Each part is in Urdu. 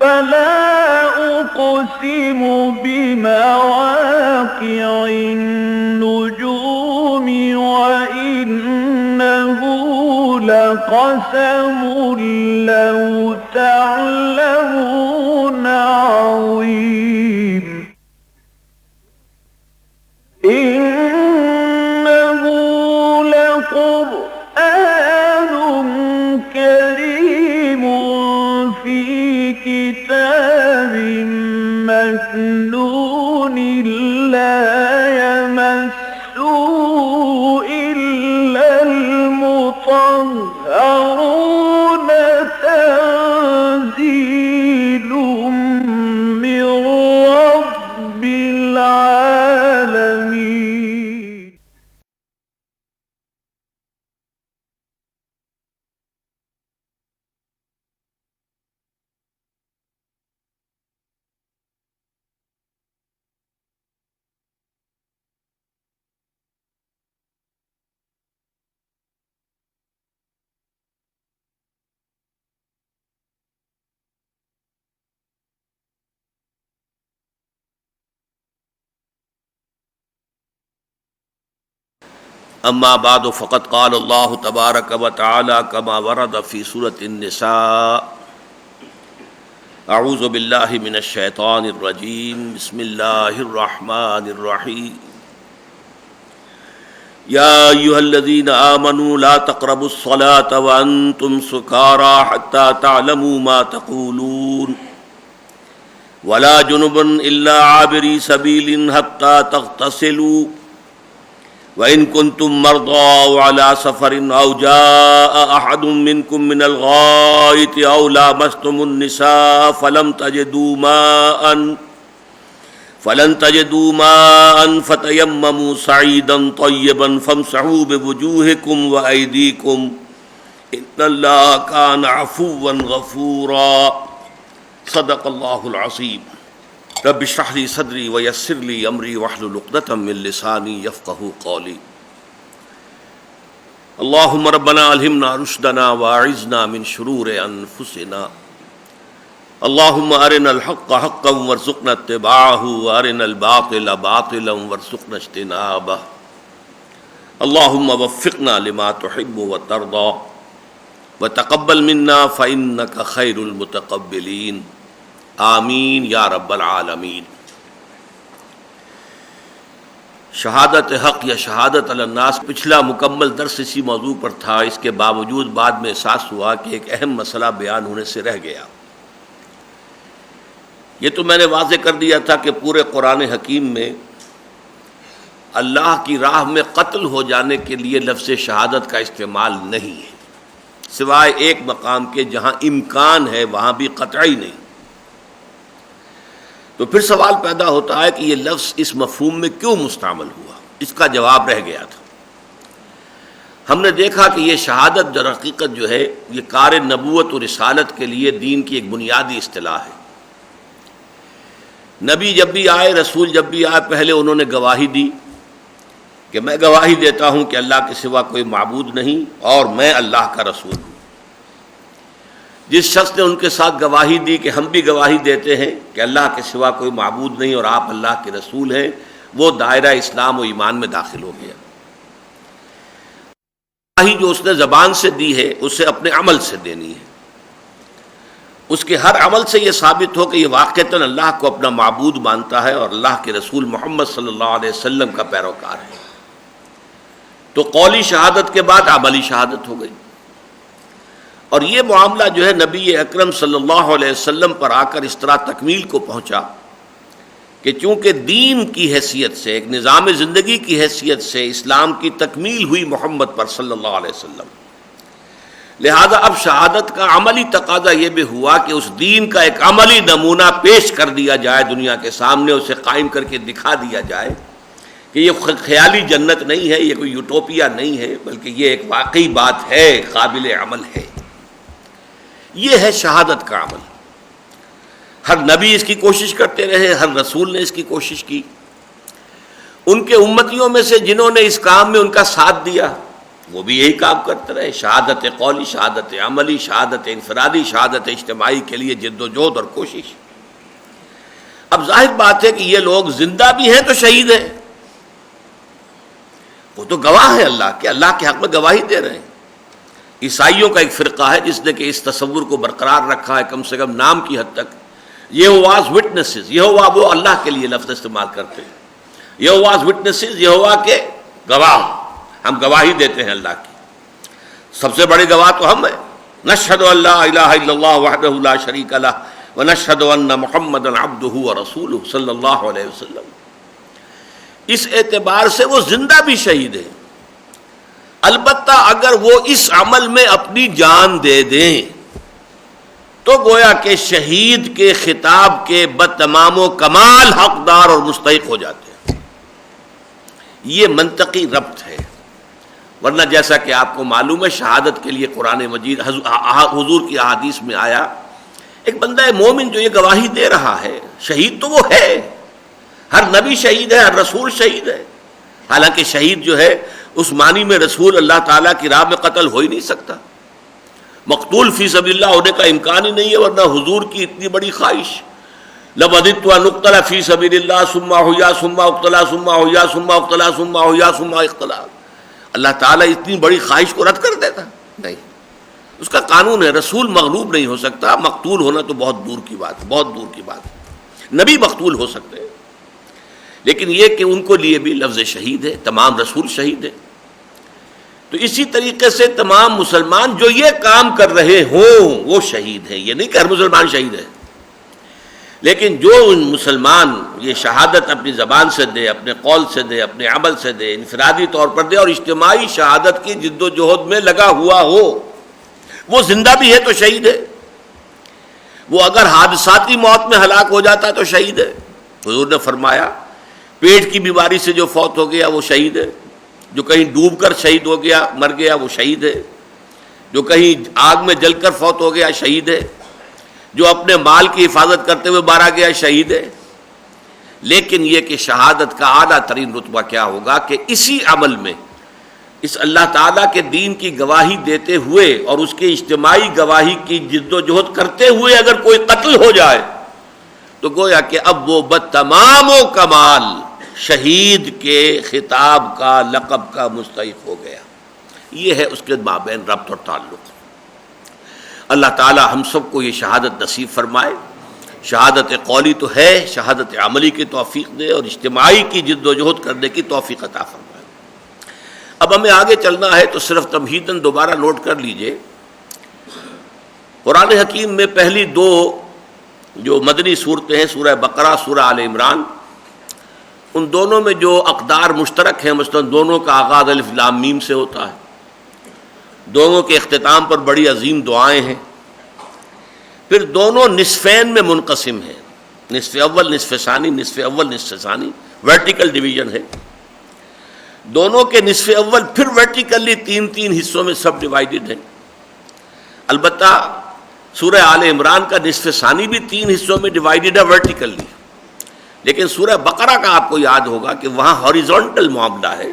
فلا أقسم بمواقع النجوم وإنه لقسم لو تعلمون عظيم إنه لقرآن كريم في كتاب مكنون لا يمسه إلا المطهرون تنزيل من رب العالمين. اما بعد فقد قال اللہ تبارک و تعالی کما ورد فی سورۃ النساء اعوذ باللہ من الشیطان الرجیم بسم اللہ الرحمن الرحیم یا ایھا الذین آمنوا لا تقربوا الصلاة وانتم سکارى حتى تعلموا ما تقولون ولا جنبا الا عابری سبیل حتى تغتسلوا وَإِن كُنتُم مَّرْضَىٰ أَوْ عَلَىٰ سَفَرٍ أَوْ جَاءَ أَحَدٌ مِّنكُم مِّنَ الْغَائِطِ أَوْ لَامَسْتُمُ النِّسَاءَ فَلَمْ تَجِدُوا مَاءً فَتَيَمَّمُوا صَعِيدًا طَيِّبًا فَامْسَحُوا بِوُجُوهِكُمْ وَأَيْدِيكُمْ إِنَّ اللَّهَ كَانَ عَفُوًّا غَفُورًا صدق اللہ العظیم رب اشرح لي صدری ویسر لي امری واحلل عقدۃ من لسانی یفقهوا قولی اللهم ربنا الہمنا رشدنا واعذنا من شرور انفسنا اللهم ارنا الحق حقا وارزقنا اتباعه وارنا الباطل باطلا وارزقنا اجتنابه اللهم وفقنا لما تحب وترضى وتقبل منا فإنك خير المتقبلين آمین یا رب العالمین۔ شہادت حق یا شہادت علی الناس پچھلا مکمل درس اسی موضوع پر تھا، اس کے باوجود بعد میں احساس ہوا کہ ایک اہم مسئلہ بیان ہونے سے رہ گیا۔ یہ تو میں نے واضح کر دیا تھا کہ پورے قرآن حکیم میں اللہ کی راہ میں قتل ہو جانے کے لیے لفظ شہادت کا استعمال نہیں ہے، سوائے ایک مقام کے جہاں امکان ہے وہاں بھی قطعی نہیں۔ تو پھر سوال پیدا ہوتا ہے کہ یہ لفظ اس مفہوم میں کیوں مستعمل ہوا؟ اس کا جواب رہ گیا تھا۔ ہم نے دیکھا کہ یہ شہادت در حقیقت جو ہے یہ کار نبوت و رسالت کے لیے دین کی ایک بنیادی اصطلاح ہے۔ نبی جب بھی آئے، رسول جب بھی آئے، پہلے انہوں نے گواہی دی کہ میں گواہی دیتا ہوں کہ اللہ کے سوا کوئی معبود نہیں اور میں اللہ کا رسول ہوں۔ جس شخص نے ان کے ساتھ گواہی دی کہ ہم بھی گواہی دیتے ہیں کہ اللہ کے سوا کوئی معبود نہیں اور آپ اللہ کے رسول ہیں، وہ دائرہ اسلام و ایمان میں داخل ہو گیا۔ گواہی جو اس نے زبان سے دی ہے اسے اپنے عمل سے دینی ہے، اس کے ہر عمل سے یہ ثابت ہو کہ یہ واقعتاً اللہ کو اپنا معبود مانتا ہے اور اللہ کے رسول محمد صلی اللہ علیہ وسلم کا پیروکار ہے۔ تو قولی شہادت کے بعد عملی شہادت ہو گئی، اور یہ معاملہ جو ہے نبی اکرم صلی اللہ علیہ وسلم پر آ کر اس طرح تکمیل کو پہنچا کہ چونکہ دین کی حیثیت سے، ایک نظام زندگی کی حیثیت سے اسلام کی تکمیل ہوئی محمد پر صلی اللہ علیہ وسلم، لہذا اب شہادت کا عملی تقاضا یہ بھی ہوا کہ اس دین کا ایک عملی نمونہ پیش کر دیا جائے دنیا کے سامنے، اسے قائم کر کے دکھا دیا جائے کہ یہ خیالی جنت نہیں ہے، یہ کوئی یوٹوپیا نہیں ہے، بلکہ یہ ایک واقعی بات ہے، قابل عمل ہے۔ یہ ہے شہادت کا عمل۔ ہر نبی اس کی کوشش کرتے رہے، ہر رسول نے اس کی کوشش کی۔ ان کے امتیوں میں سے جنہوں نے اس کام میں ان کا ساتھ دیا، وہ بھی یہی کام کرتے رہے، شہادت قولی، شہادت عملی، شہادت انفرادی، شہادت اجتماعی کے لیے جد و جہد اور کوشش۔ اب ظاہر بات ہے کہ یہ لوگ زندہ بھی ہیں تو شہید ہیں، وہ تو گواہ ہیں اللہ کے حق میں گواہی دے رہے ہیں۔ عیسائیوں کا ایک فرقہ ہے جس نے کہ اس تصور کو برقرار رکھا ہے کم سے کم نام کی حد تک، یہوواز وٹنسز، یہووا وہ اللہ کے لیے لفظ استعمال کرتے ہیں، یہوواز وٹنسز، یہووا کے گواہ، ہم گواہی دیتے ہیں اللہ کی، سب سے بڑے گواہ تو ہم ہیں، نشہد ان لا الہ الا اللہ وحدہ لا شریک لہ ونشہد ان محمدا عبدہ ورسولہ صلی اللہ علیہ وسلم۔ اس اعتبار سے وہ زندہ بھی شہید ہیں، البتہ اگر وہ اس عمل میں اپنی جان دے دیں تو گویا کہ شہید کے خطاب کے بتمام و کمال حقدار اور مستحق ہو جاتے ہیں۔ یہ منطقی ربط ہے، ورنہ جیسا کہ آپ کو معلوم ہے شہادت کے لیے قرآن مجید حضور کی احادیث میں آیا، ایک بندہ مومن جو یہ گواہی دے رہا ہے، شہید تو وہ ہے، ہر نبی شہید ہے، ہر رسول شہید ہے، حالانکہ شہید جو ہے اس معنی میں رسول اللہ تعالیٰ کی راہ میں قتل ہو ہی نہیں سکتا، مقتول فی سبیل اللہ ہونے کا امکان ہی نہیں ہے، ورنہ حضور کی اتنی بڑی خواہش، لَوَدِدتُّ أَنْ أُقْتَلَ فِي سَبِيلِ اللَّهِ ثُمَّ أُحْيَا ثُمَّ أُقْتَلَ ثُمَّ أُحْيَا ثُمَّ أُقْتَلَ ثُمَّ أُحْيَا ثُمَّ أُقْتَلَ۔ اللہ تعالیٰ اتنی بڑی خواہش کو رد کر دیتا نہیں، اس کا قانون ہے، رسول مغلوب نہیں ہو سکتا، مقتول ہونا تو بہت دور کی بات، بہت دور کی بات، نبی مقتول ہو سکتے ہیں، لیکن یہ کہ ان کو لیے بھی لفظ شہید ہے، تمام رسول شہید ہیں۔ تو اسی طریقے سے تمام مسلمان جو یہ کام کر رہے ہوں وہ شہید ہیں، یہ نہیں کہ ہر مسلمان شہید ہے، لیکن جو ان مسلمان یہ شہادت اپنی زبان سے دے، اپنے قول سے دے، اپنے عمل سے دے، انفرادی طور پر دے اور اجتماعی شہادت کی جد و جہد میں لگا ہوا ہو، وہ زندہ بھی ہے تو شہید ہے، وہ اگر حادثاتی موت میں ہلاک ہو جاتا تو شہید ہے۔ حضور نے فرمایا پیٹ کی بیماری سے جو فوت ہو گیا وہ شہید ہے، جو کہیں ڈوب کر شہید ہو گیا مر گیا وہ شہید ہے، جو کہیں آگ میں جل کر فوت ہو گیا شہید ہے، جو اپنے مال کی حفاظت کرتے ہوئے مارا گیا شہید ہے۔ لیکن یہ کہ شہادت کا اعلیٰ ترین رتبہ کیا ہوگا کہ اسی عمل میں اس اللہ تعالیٰ کے دین کی گواہی دیتے ہوئے اور اس کی اجتماعی گواہی کی جد و جہد کرتے ہوئے اگر کوئی قتل ہو جائے تو گویا کہ اب وہ بتمام و کمال شہید کے خطاب کا، لقب کا مستحق ہو گیا۔ یہ ہے اس کے مابین ربط اور تعلق۔ اللہ تعالی ہم سب کو یہ شہادت نصیب فرمائے، شہادت قولی تو ہے، شہادت عملی کی توفیق دے اور اجتماعی کی جد و جہد کرنے کی توفیق عطا فرمائے۔ اب ہمیں آگے چلنا ہے تو صرف تمہیداً دوبارہ نوٹ کر لیجئے، قرآن حکیم میں پہلی دو جو مدنی صورتیں ہیں، سورہ بقرہ، سورہ آل عمران، ان دونوں میں جو اقدار مشترک ہیں، مثلا دونوں کا آغاز الف لام میم سے ہوتا ہے، دونوں کے اختتام پر بڑی عظیم دعائیں ہیں، پھر دونوں نصفین میں منقسم ہیں، نصف اول نصف ثانی، نصف اول نصف ثانی، ورٹیکل ڈویژن ہے، دونوں کے نصف اول پھر ورٹیکلی تین تین حصوں میں سب ڈیوائیڈڈ ہیں۔ البتہ سورہ آل عمران کا نصف ثانی بھی تین حصوں میں ڈیوائیڈڈ ہے ورٹیکلی، لیکن سورہ بقرہ کا آپ کو یاد ہوگا کہ وہاں ہاریزونٹل معاملہ ہے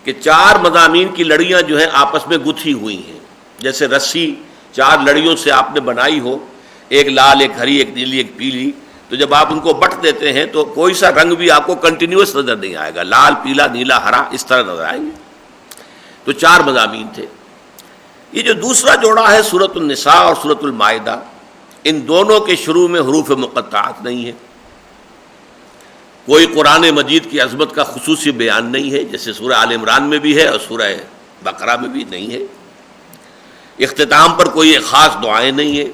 کہ چار مضامین کی لڑیاں جو ہیں آپس میں گتھی ہوئی ہیں، جیسے رسی چار لڑیوں سے آپ نے بنائی ہو، ایک لال، ایک ہری، ایک نیلی، ایک پیلی، تو جب آپ ان کو بٹ دیتے ہیں تو کوئی سا رنگ بھی آپ کو کنٹینیوس نظر نہیں آئے گا، لال، پیلا، نیلا، ہرا اس طرح نظر آئیں گے۔ تو چار مضامین تھے۔ یہ جو دوسرا جوڑا ہے سورۃ النساء اور سورۃ المائدہ، ان دونوں کے شروع میں حروف مقطعات نہیں ہیں، کوئی قرآن مجید کی عظمت کا خصوصی بیان نہیں ہے، جیسے سورہ آل عمران میں بھی ہے اور سورہ بقرہ میں بھی نہیں ہے، اختتام پر کوئی خاص دعائیں نہیں ہیں،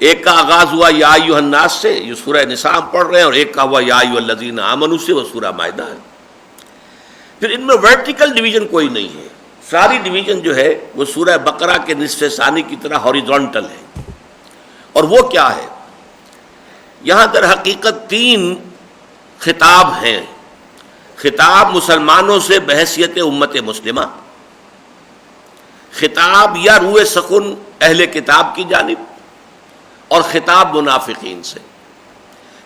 ایک کا آغاز ہوا یا ایھا الناس سے، یہ سورہ نساء ہم پڑھ رہے ہیں، اور ایک کا ہوا یا ایھا الذین آمنوا سے، وہ سورہ مائدہ ہے۔ پھر ان میں ورٹیکل ڈویژن کوئی نہیں ہے، ساری ڈویژن جو ہے وہ سورہ بقرہ کے نصف ثانی کی طرح ہاریزونٹل ہے۔ اور وہ کیا ہے؟ یہاں در حقیقت تین خطاب ہیں، خطاب مسلمانوں سے بحیثیت امت مسلمہ، خطاب یا روئے سخن اہل کتاب کی جانب، اور خطاب منافقین سے۔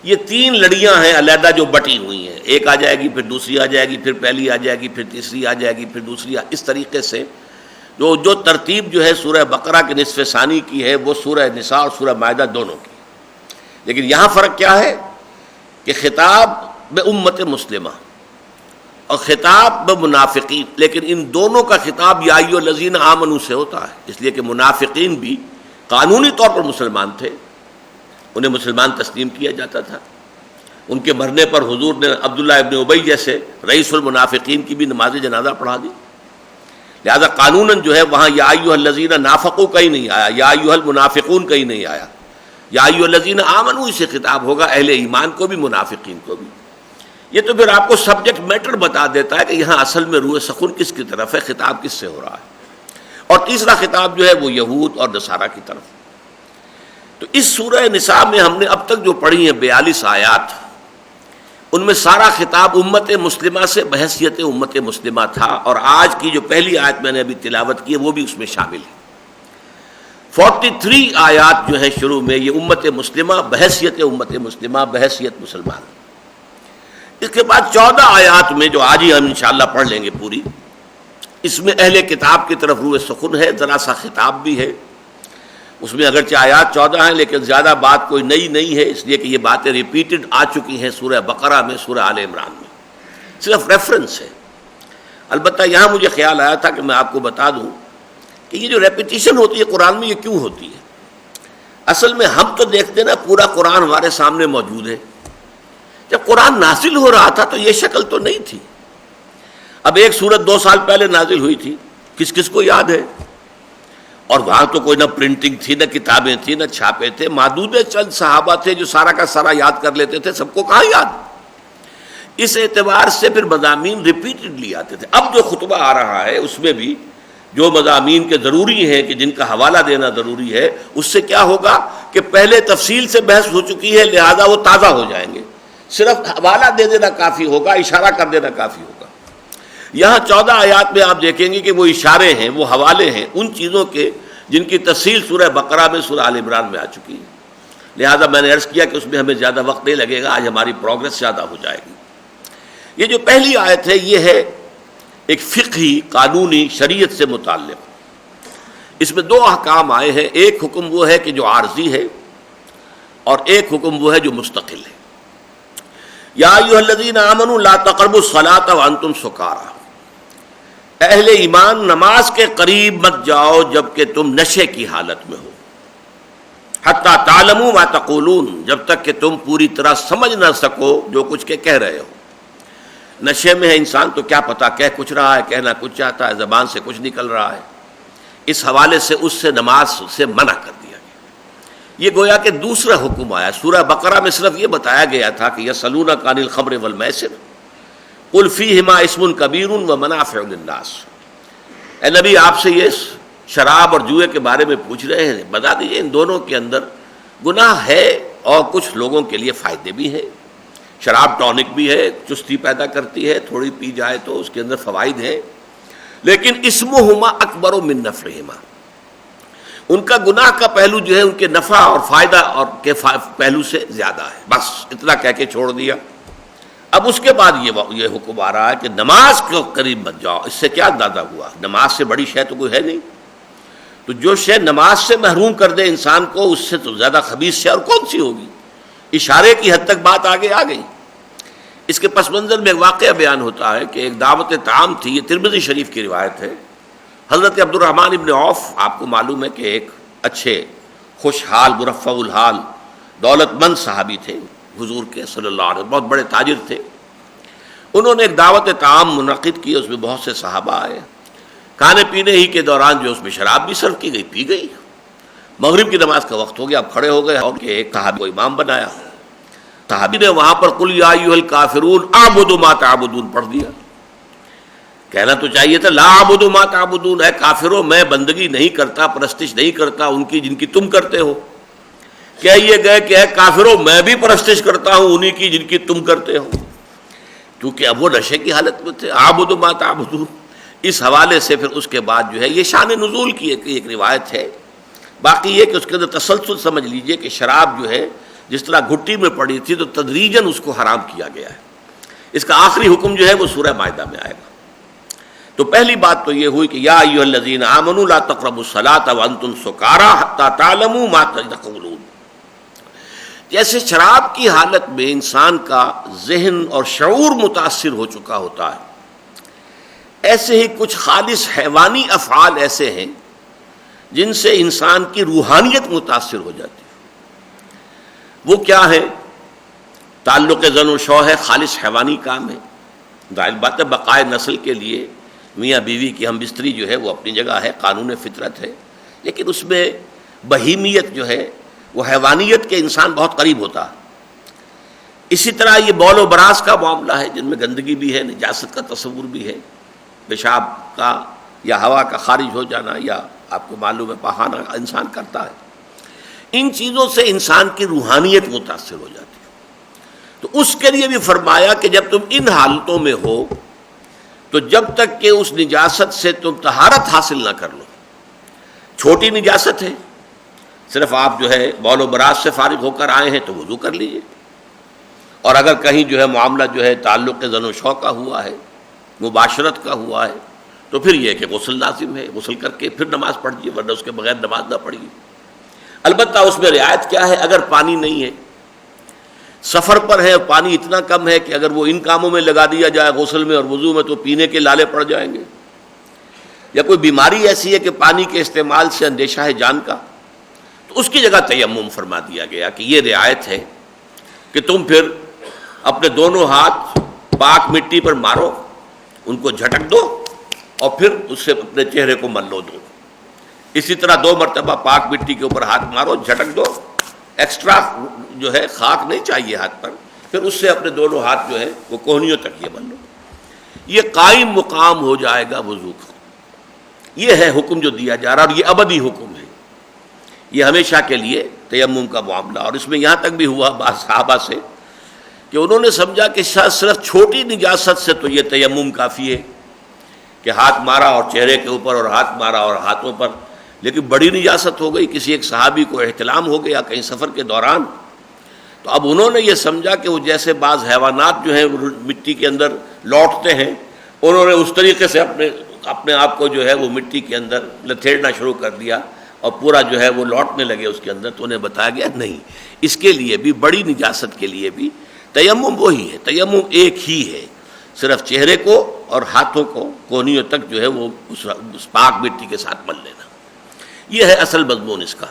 یہ تین لڑیاں ہیں علیحدہ جو بٹی ہوئی ہیں، ایک آ جائے گی پھر دوسری آ جائے گی پھر پہلی آ جائے گی پھر تیسری آ جائے گی پھر دوسری اس طریقے سے جو ترتیب جو ہے سورہ بقرہ کے نصف ثانی کی ہے وہ سورہ نساء اور سورہ مائدہ دونوں کی. لیکن یہاں فرق کیا ہے کہ خطاب بامت مسلمہ اور خطاب بمنافقین، لیکن ان دونوں کا خطاب یا ایھا الذین آمنوا سے ہوتا ہے، اس لیے کہ منافقین بھی قانونی طور پر مسلمان تھے، انہیں مسلمان تسلیم کیا جاتا تھا. ان کے مرنے پر حضور نے عبداللہ ابن ابی جیسے رئیس المنافقین کی بھی نماز جنازہ پڑھا دی. لہذا قانوناً جو ہے وہاں یا ایھا الذین نافقوا کہیں نہیں آیا، یا ایھا المنافقون کہیں نہیں آیا، یا ایھا الذین آمنوا سے خطاب ہوگا اہل ایمان کو بھی منافقین کو بھی. یہ تو پھر آپ کو سبجیکٹ میٹر بتا دیتا ہے کہ یہاں اصل میں روح سخن کس کی طرف ہے، خطاب کس سے ہو رہا ہے. اور تیسرا خطاب جو ہے وہ یہود اور نصارہ کی طرف. تو اس سورہ نساء میں ہم نے اب تک جو پڑھی ہیں 42 آیات، ان میں سارا خطاب امت مسلمہ سے بحیثیت امت مسلمہ تھا، اور آج کی جو پہلی آیت میں نے ابھی تلاوت کی ہے وہ بھی اس میں شامل ہے. 43 آیات جو ہیں شروع میں یہ امت مسلمہ بحیثیت امت مسلمہ بحیثیت مسلمان. اس کے بعد 14 آیات میں جو آج ہی ہم انشاءاللہ پڑھ لیں گے پوری، اس میں اہل کتاب کی طرف روح سخن ہے، ذرا سا خطاب بھی ہے. اس میں اگرچہ آیات 14 ہیں لیکن زیادہ بات کوئی نئی نہیں ہے، اس لیے کہ یہ باتیں ریپیٹڈ آ چکی ہیں سورہ بقرہ میں، سورہ آل عمران میں، صرف ریفرنس ہے. البتہ یہاں مجھے خیال آیا تھا کہ میں آپ کو بتا دوں کہ یہ جو ریپیٹیشن ہوتی ہے قرآن میں یہ کیوں ہوتی ہے. اصل میں ہم تو دیکھتے نا پورا قرآن ہمارے سامنے موجود ہے. جب قرآن نازل ہو رہا تھا تو یہ شکل تو نہیں تھی. اب ایک سورت 2 سال پہلے نازل ہوئی تھی، کس کس کو یاد ہے؟ اور وہاں تو کوئی نہ پرنٹنگ تھی، نہ کتابیں تھیں، نہ چھاپے تھے، محدود چند صحابہ تھے جو سارا کا سارا یاد کر لیتے تھے، سب کو کہاں یاد. اس اعتبار سے پھر مضامین ریپیٹڈلی آتے تھے. اب جو خطبہ آ رہا ہے اس میں بھی جو مضامین کے ضروری ہیں کہ جن کا حوالہ دینا ضروری ہے، اس سے کیا ہوگا کہ پہلے تفصیل سے بحث ہو چکی ہے، لہذا وہ تازہ ہو جائیں گے. صرف حوالہ دے دینا کافی ہوگا، اشارہ کر دینا کافی ہوگا. یہاں 14 آیات میں آپ دیکھیں گے کہ وہ اشارے ہیں، وہ حوالے ہیں ان چیزوں کے جن کی تفصیل سورہ بقرہ میں، سورہ آل عمران میں آ چکی ہے. لہذا میں نے عرض کیا کہ اس میں ہمیں زیادہ وقت نہیں لگے گا، آج ہماری پروگرس زیادہ ہو جائے گی. یہ جو پہلی آیت ہے یہ ہے ایک فقہی قانونی شریعت سے متعلق. اس میں 2 احکام آئے ہیں. ایک حکم وہ ہے کہ جو عارضی ہے اور ایک حکم وہ ہے جو مستقل ہے. یا ایھا الذین آمنوا لا تقربوا الصلاۃ وانتم سکارى، اہل ایمان نماز کے قریب مت جاؤ جبکہ تم نشے کی حالت میں ہو. حتی تعلموا ما تقولون، جب تک کہ تم پوری طرح سمجھ نہ سکو جو کچھ کے کہہ رہے ہو. نشے میں ہے انسان تو کیا پتا کہہ کچھ رہا ہے، کہنا کچھ چاہتا ہے، زبان سے کچھ نکل رہا ہے. اس حوالے سے اس سے نماز سے منع کر دیا گیا. یہ گویا کہ دوسرا حکم آیا. سورہ بقرہ میں صرف یہ بتایا گیا تھا کہ یسألونک عن الخمر والمیسر قل فیہما اسم کبیر ومنافع للناس. اے نبی آپ سے یہ شراب اور جوئے کے بارے میں پوچھ رہے ہیں، بتا دیجئے ان دونوں کے اندر گناہ ہے اور کچھ لوگوں کے لیے فائدے بھی ہیں. شراب ٹونک بھی ہے، چستی پیدا کرتی ہے، تھوڑی پی جائے تو اس کے اندر فوائد ہیں، لیکن اسمہما اکبر من نفعہما، ان کا گناہ کا پہلو جو ہے ان کے نفع اور فائدہ اور کے پہلو سے زیادہ ہے. بس اتنا کہہ کے چھوڑ دیا. اب اس کے بعد یہ حکم آ رہا ہے کہ نماز کے قریب مت جاؤ. اس سے کیا اندازہ ہوا؟ نماز سے بڑی شے تو کوئی ہے نہیں. تو جو شے نماز سے محروم کر دے انسان کو، اس سے تو زیادہ خبیث شے اور کون سی ہوگی؟ اشارے کی حد تک بات آگے آ گئی. اس کے پس منظر میں ایک واقعہ بیان ہوتا ہے کہ ایک دعوت طعام تھی. یہ ترمذی شریف کی روایت ہے. حضرت عبد الرحمن ابن عوف آپ کو معلوم ہے کہ ایک اچھے خوشحال مرفع الحال دولت مند صحابی تھے حضور کے صلی اللہ علیہ وسلم، بہت بڑے تاجر تھے. انہوں نے ایک دعوت طعام منعقد کی، اس میں بہت سے صحابہ آئے. کھانے پینے ہی کے دوران جو اس میں شراب بھی سرو کی گئی، پی گئی. مغرب کی نماز کا وقت ہو گیا، اب کھڑے ہو گئے اور ایک صحابی کو امام بنایا. صحابی نے وہاں پر قل یا ایھا الکافرون اعبد ما تعبدون پڑھ دیا. کہنا تو چاہیے تھا لا اعبد ما تعبدون، اے کافروں میں بندگی نہیں کرتا، پرستش نہیں کرتا ان کی جن کی تم کرتے ہو. کہیے گئے کہ اے کافروں میں بھی پرستش کرتا ہوں انہی کی جن کی تم کرتے ہو، کیونکہ اب وہ نشے کی حالت میں تھے. اعبد ما تعبدون. اس حوالے سے پھر اس کے بعد جو ہے یہ شان نزول کی ایک روایت ہے. باقی یہ کہ اس کے اندر تسلسل سمجھ لیجئے کہ شراب جو ہے جس طرح گھٹی میں پڑی تھی تو تدریجاً اس کو حرام کیا گیا ہے۔ اس کا آخری حکم جو ہے وہ سورہ مائدہ میں آئے گا۔ تو پہلی بات تو یہ ہوئی کہ یا ایھا الذین آمنوا لا تقربوا الصلاۃ وانتم سکارى حتى تعلموا ما تقولون۔ جیسے شراب کی حالت میں انسان کا ذہن اور شعور متاثر ہو چکا ہوتا ہے، ایسے ہی کچھ خالص حیوانی افعال ایسے ہیں جن سے انسان کی روحانیت متاثر ہو جاتی ہے۔ وہ کیا ہے؟ تعلق زن و شوہ ہے، خالص حیوانی کام ہے۔ ظاہر بات ہے بقائے نسل کے لیے میاں بیوی کی ہم بستری جو ہے وہ اپنی جگہ ہے، قانون فطرت ہے، لیکن اس میں بہیمیت جو ہے وہ حیوانیت کے انسان بہت قریب ہوتا ہے۔ اسی طرح یہ بول و براز کا معاملہ ہے جن میں گندگی بھی ہے، نجاست کا تصور بھی ہے، پیشاب کا یا ہوا کا خارج ہو جانا، یا آپ کو معلوم ہے پخانہ انسان کرتا ہے۔ ان چیزوں سے انسان کی روحانیت متاثر ہو جاتی ہے۔ تو اس کے لیے بھی فرمایا کہ جب تم ان حالتوں میں ہو تو جب تک کہ اس نجاست سے تم طہارت حاصل نہ کر لو، چھوٹی نجاست ہے، صرف آپ جو ہے بول و براز سے فارغ ہو کر آئے ہیں تو وضو کر لیجئے، اور اگر کہیں جو ہے معاملہ جو ہے تعلق زن و شو کا ہوا ہے، مباشرت کا ہوا ہے، تو پھر یہ کہ غسل لازم ہے، غسل کر کے پھر نماز پڑھیے، ورنہ اس کے بغیر نماز نہ پڑھیے۔ البتہ اس میں رعایت کیا ہے؟ اگر پانی نہیں ہے، سفر پر ہے، پانی اتنا کم ہے کہ اگر وہ ان کاموں میں لگا دیا جائے غسل میں اور وضو میں تو پینے کے لالے پڑ جائیں گے، یا کوئی بیماری ایسی ہے کہ پانی کے استعمال سے اندیشہ ہے جان کا، تو اس کی جگہ تیمم فرما دیا گیا کہ یہ رعایت ہے کہ تم پھر اپنے دونوں ہاتھ پاک مٹی پر مارو، ان کو جھٹک دو اور پھر اس سے اپنے چہرے کو ملو دو۔ اسی طرح 2 مرتبہ پاک مٹی کے اوپر ہاتھ مارو، جھٹک دو، ایکسٹرا جو ہے خاک نہیں چاہیے ہاتھ پر، پھر اس سے اپنے دونوں ہاتھ جو ہے وہ کوہنیوں تک یہ مل لو۔ یہ قائم مقام ہو جائے گا وضو کا۔ یہ ہے حکم جو دیا جا رہا، اور یہ ابدی حکم ہے، یہ ہمیشہ کے لیے تیمم کا معاملہ۔ اور اس میں یہاں تک بھی ہوا بعض صحابہ سے کہ انہوں نے سمجھا کہ شاید صرف چھوٹی نجاست سے تو یہ تیمم کافی ہے کہ ہاتھ مارا اور چہرے کے اوپر اور ہاتھ مارا اور ہاتھوں پر، لیکن بڑی نجاست ہو گئی، کسی ایک صحابی کو احتلام ہو گیا کہیں سفر کے دوران، تو اب انہوں نے یہ سمجھا کہ وہ جیسے بعض حیوانات جو ہیں مٹی کے اندر لوٹتے ہیں، انہوں نے اس طریقے سے اپنے آپ کو جو ہے وہ مٹی کے اندر لتھیڑنا شروع کر دیا اور پورا جو ہے وہ لوٹنے لگے اس کے اندر۔ تو انہیں بتایا گیا نہیں، اس کے لیے بھی بڑی نجاست کے لیے بھی تیمم وہی ہے، تیمم ایک ہی ہے، صرف چہرے کو اور ہاتھوں کو کونیوں تک جو ہے وہ اس پاک مٹی کے ساتھ مل لینا، یہ ہے اصل مضمون اس کا۔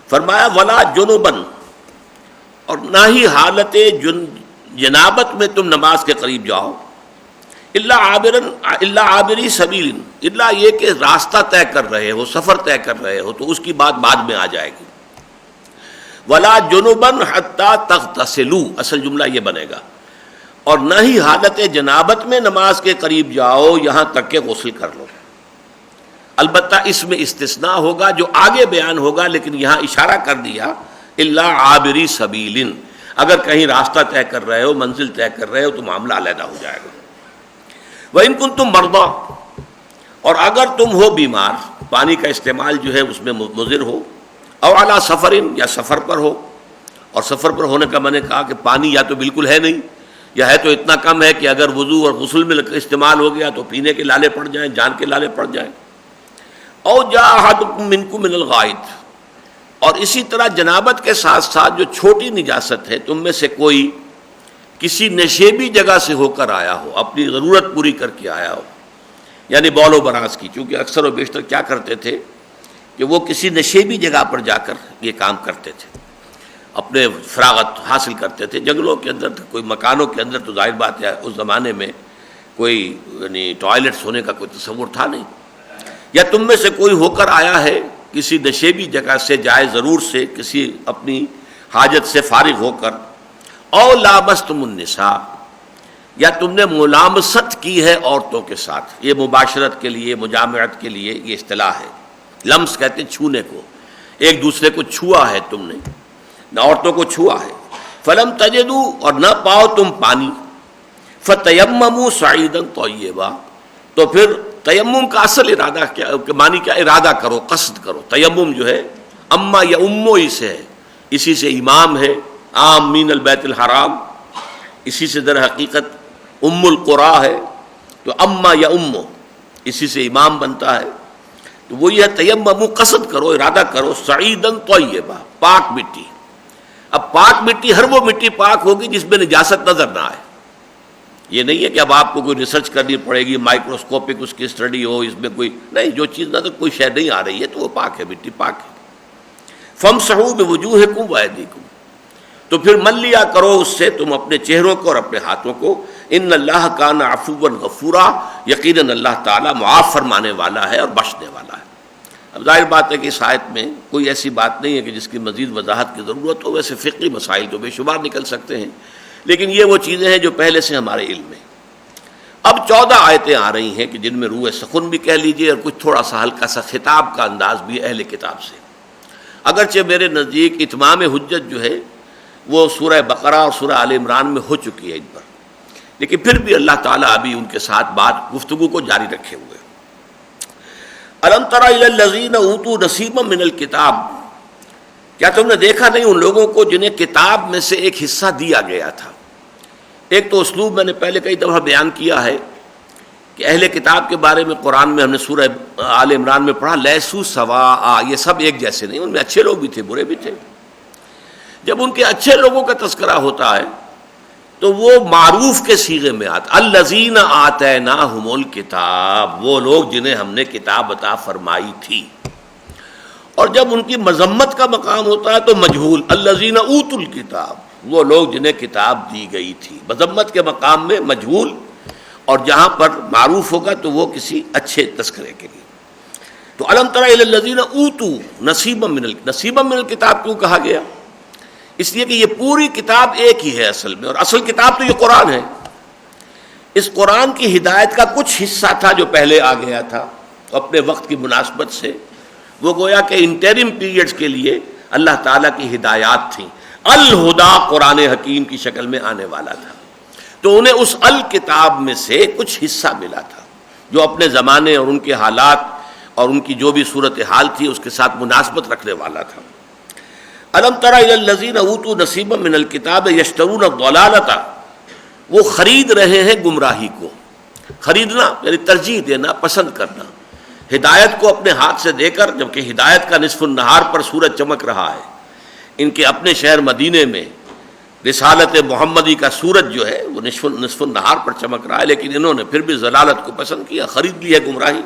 فرمایا ولا جنبن، اور نہ ہی حالت جنابت میں تم نماز کے قریب جاؤ، الا عابری سبیل، الا یہ کہ راستہ طے کر رہے ہو، سفر طے کر رہے ہو، تو اس کی بات بعد میں آ جائے گی۔ ولا جنبن حتی تغتسلوا، اصل جملہ یہ بنے گا، اور نہ ہی حالت جنابت میں نماز کے قریب جاؤ یہاں تک کہ غسل کر لو۔ البتہ اس میں استثناء ہوگا جو آگے بیان ہوگا، لیکن یہاں اشارہ کر دیا الا عابری سبیل، اگر کہیں راستہ طے کر رہے ہو، منزل طے کر رہے ہو تو معاملہ علیحدہ ہو جائے گا۔ وَإِن كُنتُم مَرْضَىٰ، اور اگر تم ہو بیمار، پانی کا استعمال جو ہے اس میں مضر ہو، او علی سفر، یا سفر پر ہو، اور سفر پر ہونے کا میں نے کہا کہ پانی یا تو بالکل ہے نہیں، یا ہے تو اتنا کم ہے کہ اگر وضو اور غسل میں استعمال ہو گیا تو پینے کے لالے پڑ جائیں، جان کے لالے پڑ جائیں۔ او جاء احدکم منکم من الغائط، اور اسی طرح جنابت کے ساتھ ساتھ جو چھوٹی نجاست ہے، تم میں سے کوئی کسی نشیبی جگہ سے ہو کر آیا ہو، اپنی ضرورت پوری کر کے آیا ہو، یعنی بول و براز کی، چونکہ اکثر و بیشتر کیا کرتے تھے کہ وہ کسی نشیبی جگہ پر جا کر یہ کام کرتے تھے، اپنے فراغت حاصل کرتے تھے، جنگلوں کے اندر، کوئی مکانوں کے اندر، تو ظاہر بات ہے اس زمانے میں کوئی یعنی ٹوائلٹس ہونے کا کوئی تصور تھا نہیں، یا تم میں سے کوئی ہو کر آیا ہے کسی نشیبی جگہ سے، جائے ضرور سے، کسی اپنی حاجت سے فارغ ہو کر، او لامستم النساء، یا تم نے ملامست کی ہے عورتوں کے ساتھ، یہ مباشرت کے لیے، مجامعت کے لیے یہ اصطلاح ہے، لمس کہتے ہیں چھونے کو، ایک دوسرے کو چھوا ہے تم نے، نہ عورتوں کو چھوا ہے، فلم تجدوا، اور نہ پاؤ تم پانی، فتیمموا صعیدا طیبا، تو پھر تیمم کا اصل ارادہ کیا، معنی کیا، ارادہ کرو، قصد کرو، تیمم جو ہے اما یا امو ہی سے ہے، اسی سے امام ہے، عام من البیت الحرام، اسی سے در حقیقت ام القرا ہے، تو اما یا امو، اسی سے امام بنتا ہے. تو وہ یہ تیممو، قصد کرو، ارادہ کرو، سعیدن طیبہ، پاک مٹی. اب پاک مٹی، ہر وہ مٹی پاک ہوگی جس میں نجاست نظر نہ آئے. یہ نہیں ہے کہ اب آپ کو کوئی ریسرچ کرنی پڑے گی، مائکروسکوپک اس کی اسٹڈی ہو، اس میں کوئی نہیں، جو چیز نظر کوئی شے نہیں آ رہی ہے تو وہ پاک ہے، مٹی پاک ہے. فامسحوا بوجوہکم وایدیکم، تو پھر مل لیا کرو اس سے تم اپنے چہروں کو اور اپنے ہاتھوں کو. ان اللہ کان عفوا غفورا، یقیناً اللہ تعالیٰ معاف فرمانے والا ہے اور بخشنے والا ہے. اب ظاہر بات ہے کہ اس آیت میں کوئی ایسی بات نہیں ہے کہ جس کی مزید وضاحت کی ضرورت ہو. ویسے فقہی مسائل تو بے شمار نکل سکتے ہیں، لیکن یہ وہ چیزیں ہیں جو پہلے سے ہمارے علم میں. اب 14 آیتیں آ رہی ہیں کہ جن میں روح سخن بھی کہہ لیجئے اور کچھ تھوڑا سا ہلکا سا خطاب کا انداز بھی اہل کتاب سے. اگرچہ میرے نزدیک اتمام حجت جو ہے وہ سورہ بقرہ اور سورہ آل عمران میں ہو چکی ہے ان پر، لیکن پھر بھی اللہ تعالیٰ ابھی ان کے ساتھ بات گفتگو کو جاری رکھے ہوئے. الم تر الی الذین اوتوا نصیبا من الکتاب، کیا تم نے دیکھا نہیں ان لوگوں کو جنہیں کتاب میں سے ایک حصہ دیا گیا تھا. ایک تو اسلوب میں نے پہلے کئی دفعہ بیان کیا ہے کہ اہل کتاب کے بارے میں قرآن میں ہم نے سورہ آل عمران میں پڑھا لیسو سواء، یہ سب ایک جیسے نہیں، ان میں اچھے لوگ بھی تھے برے بھی تھے. جب ان کے اچھے لوگوں کا تذکرہ ہوتا ہے تو وہ معروف کے صیغے میں آتا، الذین آتیناہم الکتاب، وہ لوگ جنہیں ہم نے کتاب عطا فرمائی تھی. اور جب ان کی مذمت کا مقام ہوتا ہے تو مجہول، الذین اوتوا الکتاب، وہ لوگ جنہیں کتاب دی گئی تھی. مذمت کے مقام میں مجہول، اور جہاں پر معروف ہوگا تو وہ کسی اچھے تذکرے کے لیے. تو الم تر الی الذین اوتوا نصیبا من الکتاب کیوں کہا گیا؟ اس لیے کہ یہ پوری کتاب ایک ہی ہے اصل میں، اور اصل کتاب تو یہ قرآن ہے. اس قرآن کی ہدایت کا کچھ حصہ تھا جو پہلے آ گیا تھا اپنے وقت کی مناسبت سے، وہ گویا کہ انٹرم پیریڈز کے لیے اللہ تعالیٰ کی ہدایات تھیں. الہدا قرآن حکیم کی شکل میں آنے والا تھا، تو انہیں اس الکتاب میں سے کچھ حصہ ملا تھا جو اپنے زمانے اور ان کے حالات اور ان کی جو بھی صورتحال تھی اس کے ساتھ مناسبت رکھنے والا تھا. الم تر الی الذین اوتوا نصیبا من الکتاب یشترون الضلالۃ، وہ خرید رہے ہیں گمراہی کو. خریدنا یعنی ترجیح دینا، پسند کرنا، ہدایت کو اپنے ہاتھ سے دے کر، جبکہ ہدایت کا نصف النہار پر سورج چمک رہا ہے. ان کے اپنے شہر مدینے میں رسالت محمدی کا سورج جو ہے وہ نصف النہار پر چمک رہا ہے، لیکن انہوں نے پھر بھی ضلالت کو پسند کیا، خرید لی ہے گمراہی.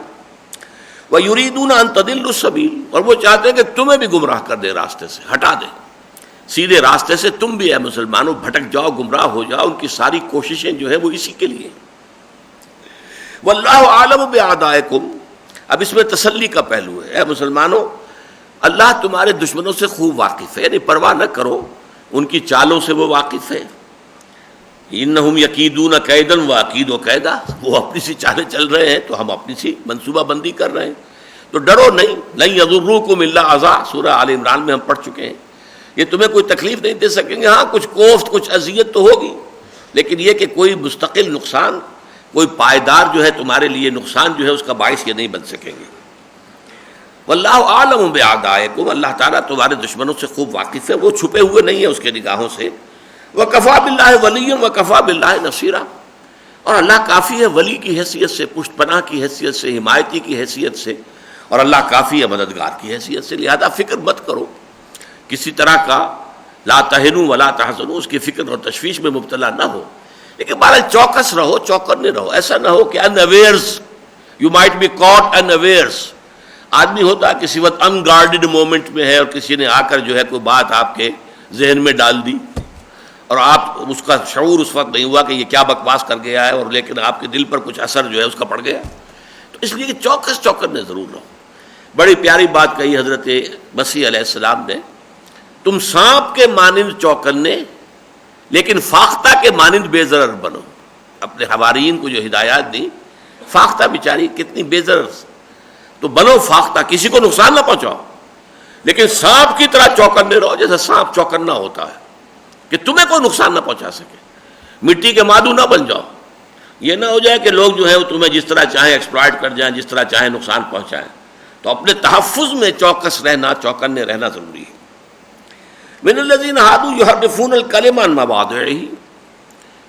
وَيُرِيدُونَ أَن تَضِلُّوا السَّبِيلَ، اور وہ چاہتے ہیں کہ تمہیں بھی گمراہ کر دے، راستے سے ہٹا دے، سیدھے راستے سے تم بھی اے مسلمانوں بھٹک جاؤ، گمراہ ہو جاؤ. ان کی ساری کوششیں جو ہیں وہ اسی کے لیے. وَاللَّهُ أَعْلَمُ بِأَعْدَائِكُمْ، اب اس میں تسلی کا پہلو ہے. اے مسلمانوں، اللہ تمہارے دشمنوں سے خوب واقف ہے، یعنی پرواہ نہ کرو، ان کی چالوں سے وہ واقف ہے. انہم یکیدون کیدا واکید کیدا، وہ اپنی سی چالیں چل رہے ہیں تو ہم اپنی سی منصوبہ بندی کر رہے ہیں. تو ڈرو نہیں. لن یضروکم الا اذى، سورہ آل عمران میں ہم پڑھ چکے ہیں. یہ تمہیں کوئی تکلیف نہیں دے سکیں گے، ہاں کچھ کوفت، کچھ اذیت تو ہوگی، لیکن یہ کہ کوئی مستقل نقصان، کوئی پائیدار جو ہے تمہارے لیے نقصان جو ہے اس کا باعث یہ نہیں بن سکیں گے. واللہ اعلم باعدائکم، اللہ تعالیٰ تمہارے دشمنوں سے خوب واقف ہے، وہ چھپے ہوئے نہیں ہیں اس کے نگاہوں سے. وَكَفَى بِاللَّهِ وَلِيًّا وَكَفَى بِاللَّهِ نَصِيرًا، اور اللہ کافی ہے ولی کی حیثیت سے، پشت پناہ کی حیثیت سے، حمایتی کی حیثیت سے، اور اللہ کافی ہے مددگار کی حیثیت سے. لہذا فکر مت کرو کسی طرح کا، لا تہنوا ولا تحزنوا، اس کی فکر اور تشویش میں مبتلا نہ ہو، لیکن بہرحال چوکس رہو، چوکنے رہو. ایسا نہ ہو کہ unwares، you might be caught unawares. آدمی ہوتا کسی وقت انگارڈڈ مومنٹ میں ہے اور کسی نے آ کر جو ہے کوئی بات آپ کے ذہن میں ڈال دی اور آپ اس کا شعور اس وقت نہیں ہوا کہ یہ کیا بکواس کر گیا ہے، اور لیکن آپ کے دل پر کچھ اثر جو ہے اس کا پڑ گیا. تو اس لیے کہ چوکس چوکنے ضرور رہو. بڑی پیاری بات کہی حضرت مسیح علیہ السلام نے، تم سانپ کے مانند چوکنے لیکن فاختہ کے مانند بے ضرر بنو. اپنے حواریین کو جو ہدایات دی، فاختہ بیچاری کتنی بے ضرر، تو بنو فاختہ، کسی کو نقصان نہ پہنچاؤ، لیکن سانپ کی طرح چوکنے رہو جیسا سانپ چوکنا ہوتا ہے کہ تمہیں کوئی نقصان نہ پہنچا سکے. مٹی کے مادو نہ بن جاؤ. یہ نہ ہو جائے کہ لوگ جو ہے وہ تمہیں جس طرح چاہیں ایکسپلائٹ کر جائیں، جس طرح چاہیں نقصان پہنچائیں. تو اپنے تحفظ میں چوکس رہنا، چوکنے رہنا ضروری ہے. من الذین ہادوا یحرفون الکلم عن مواضعہ،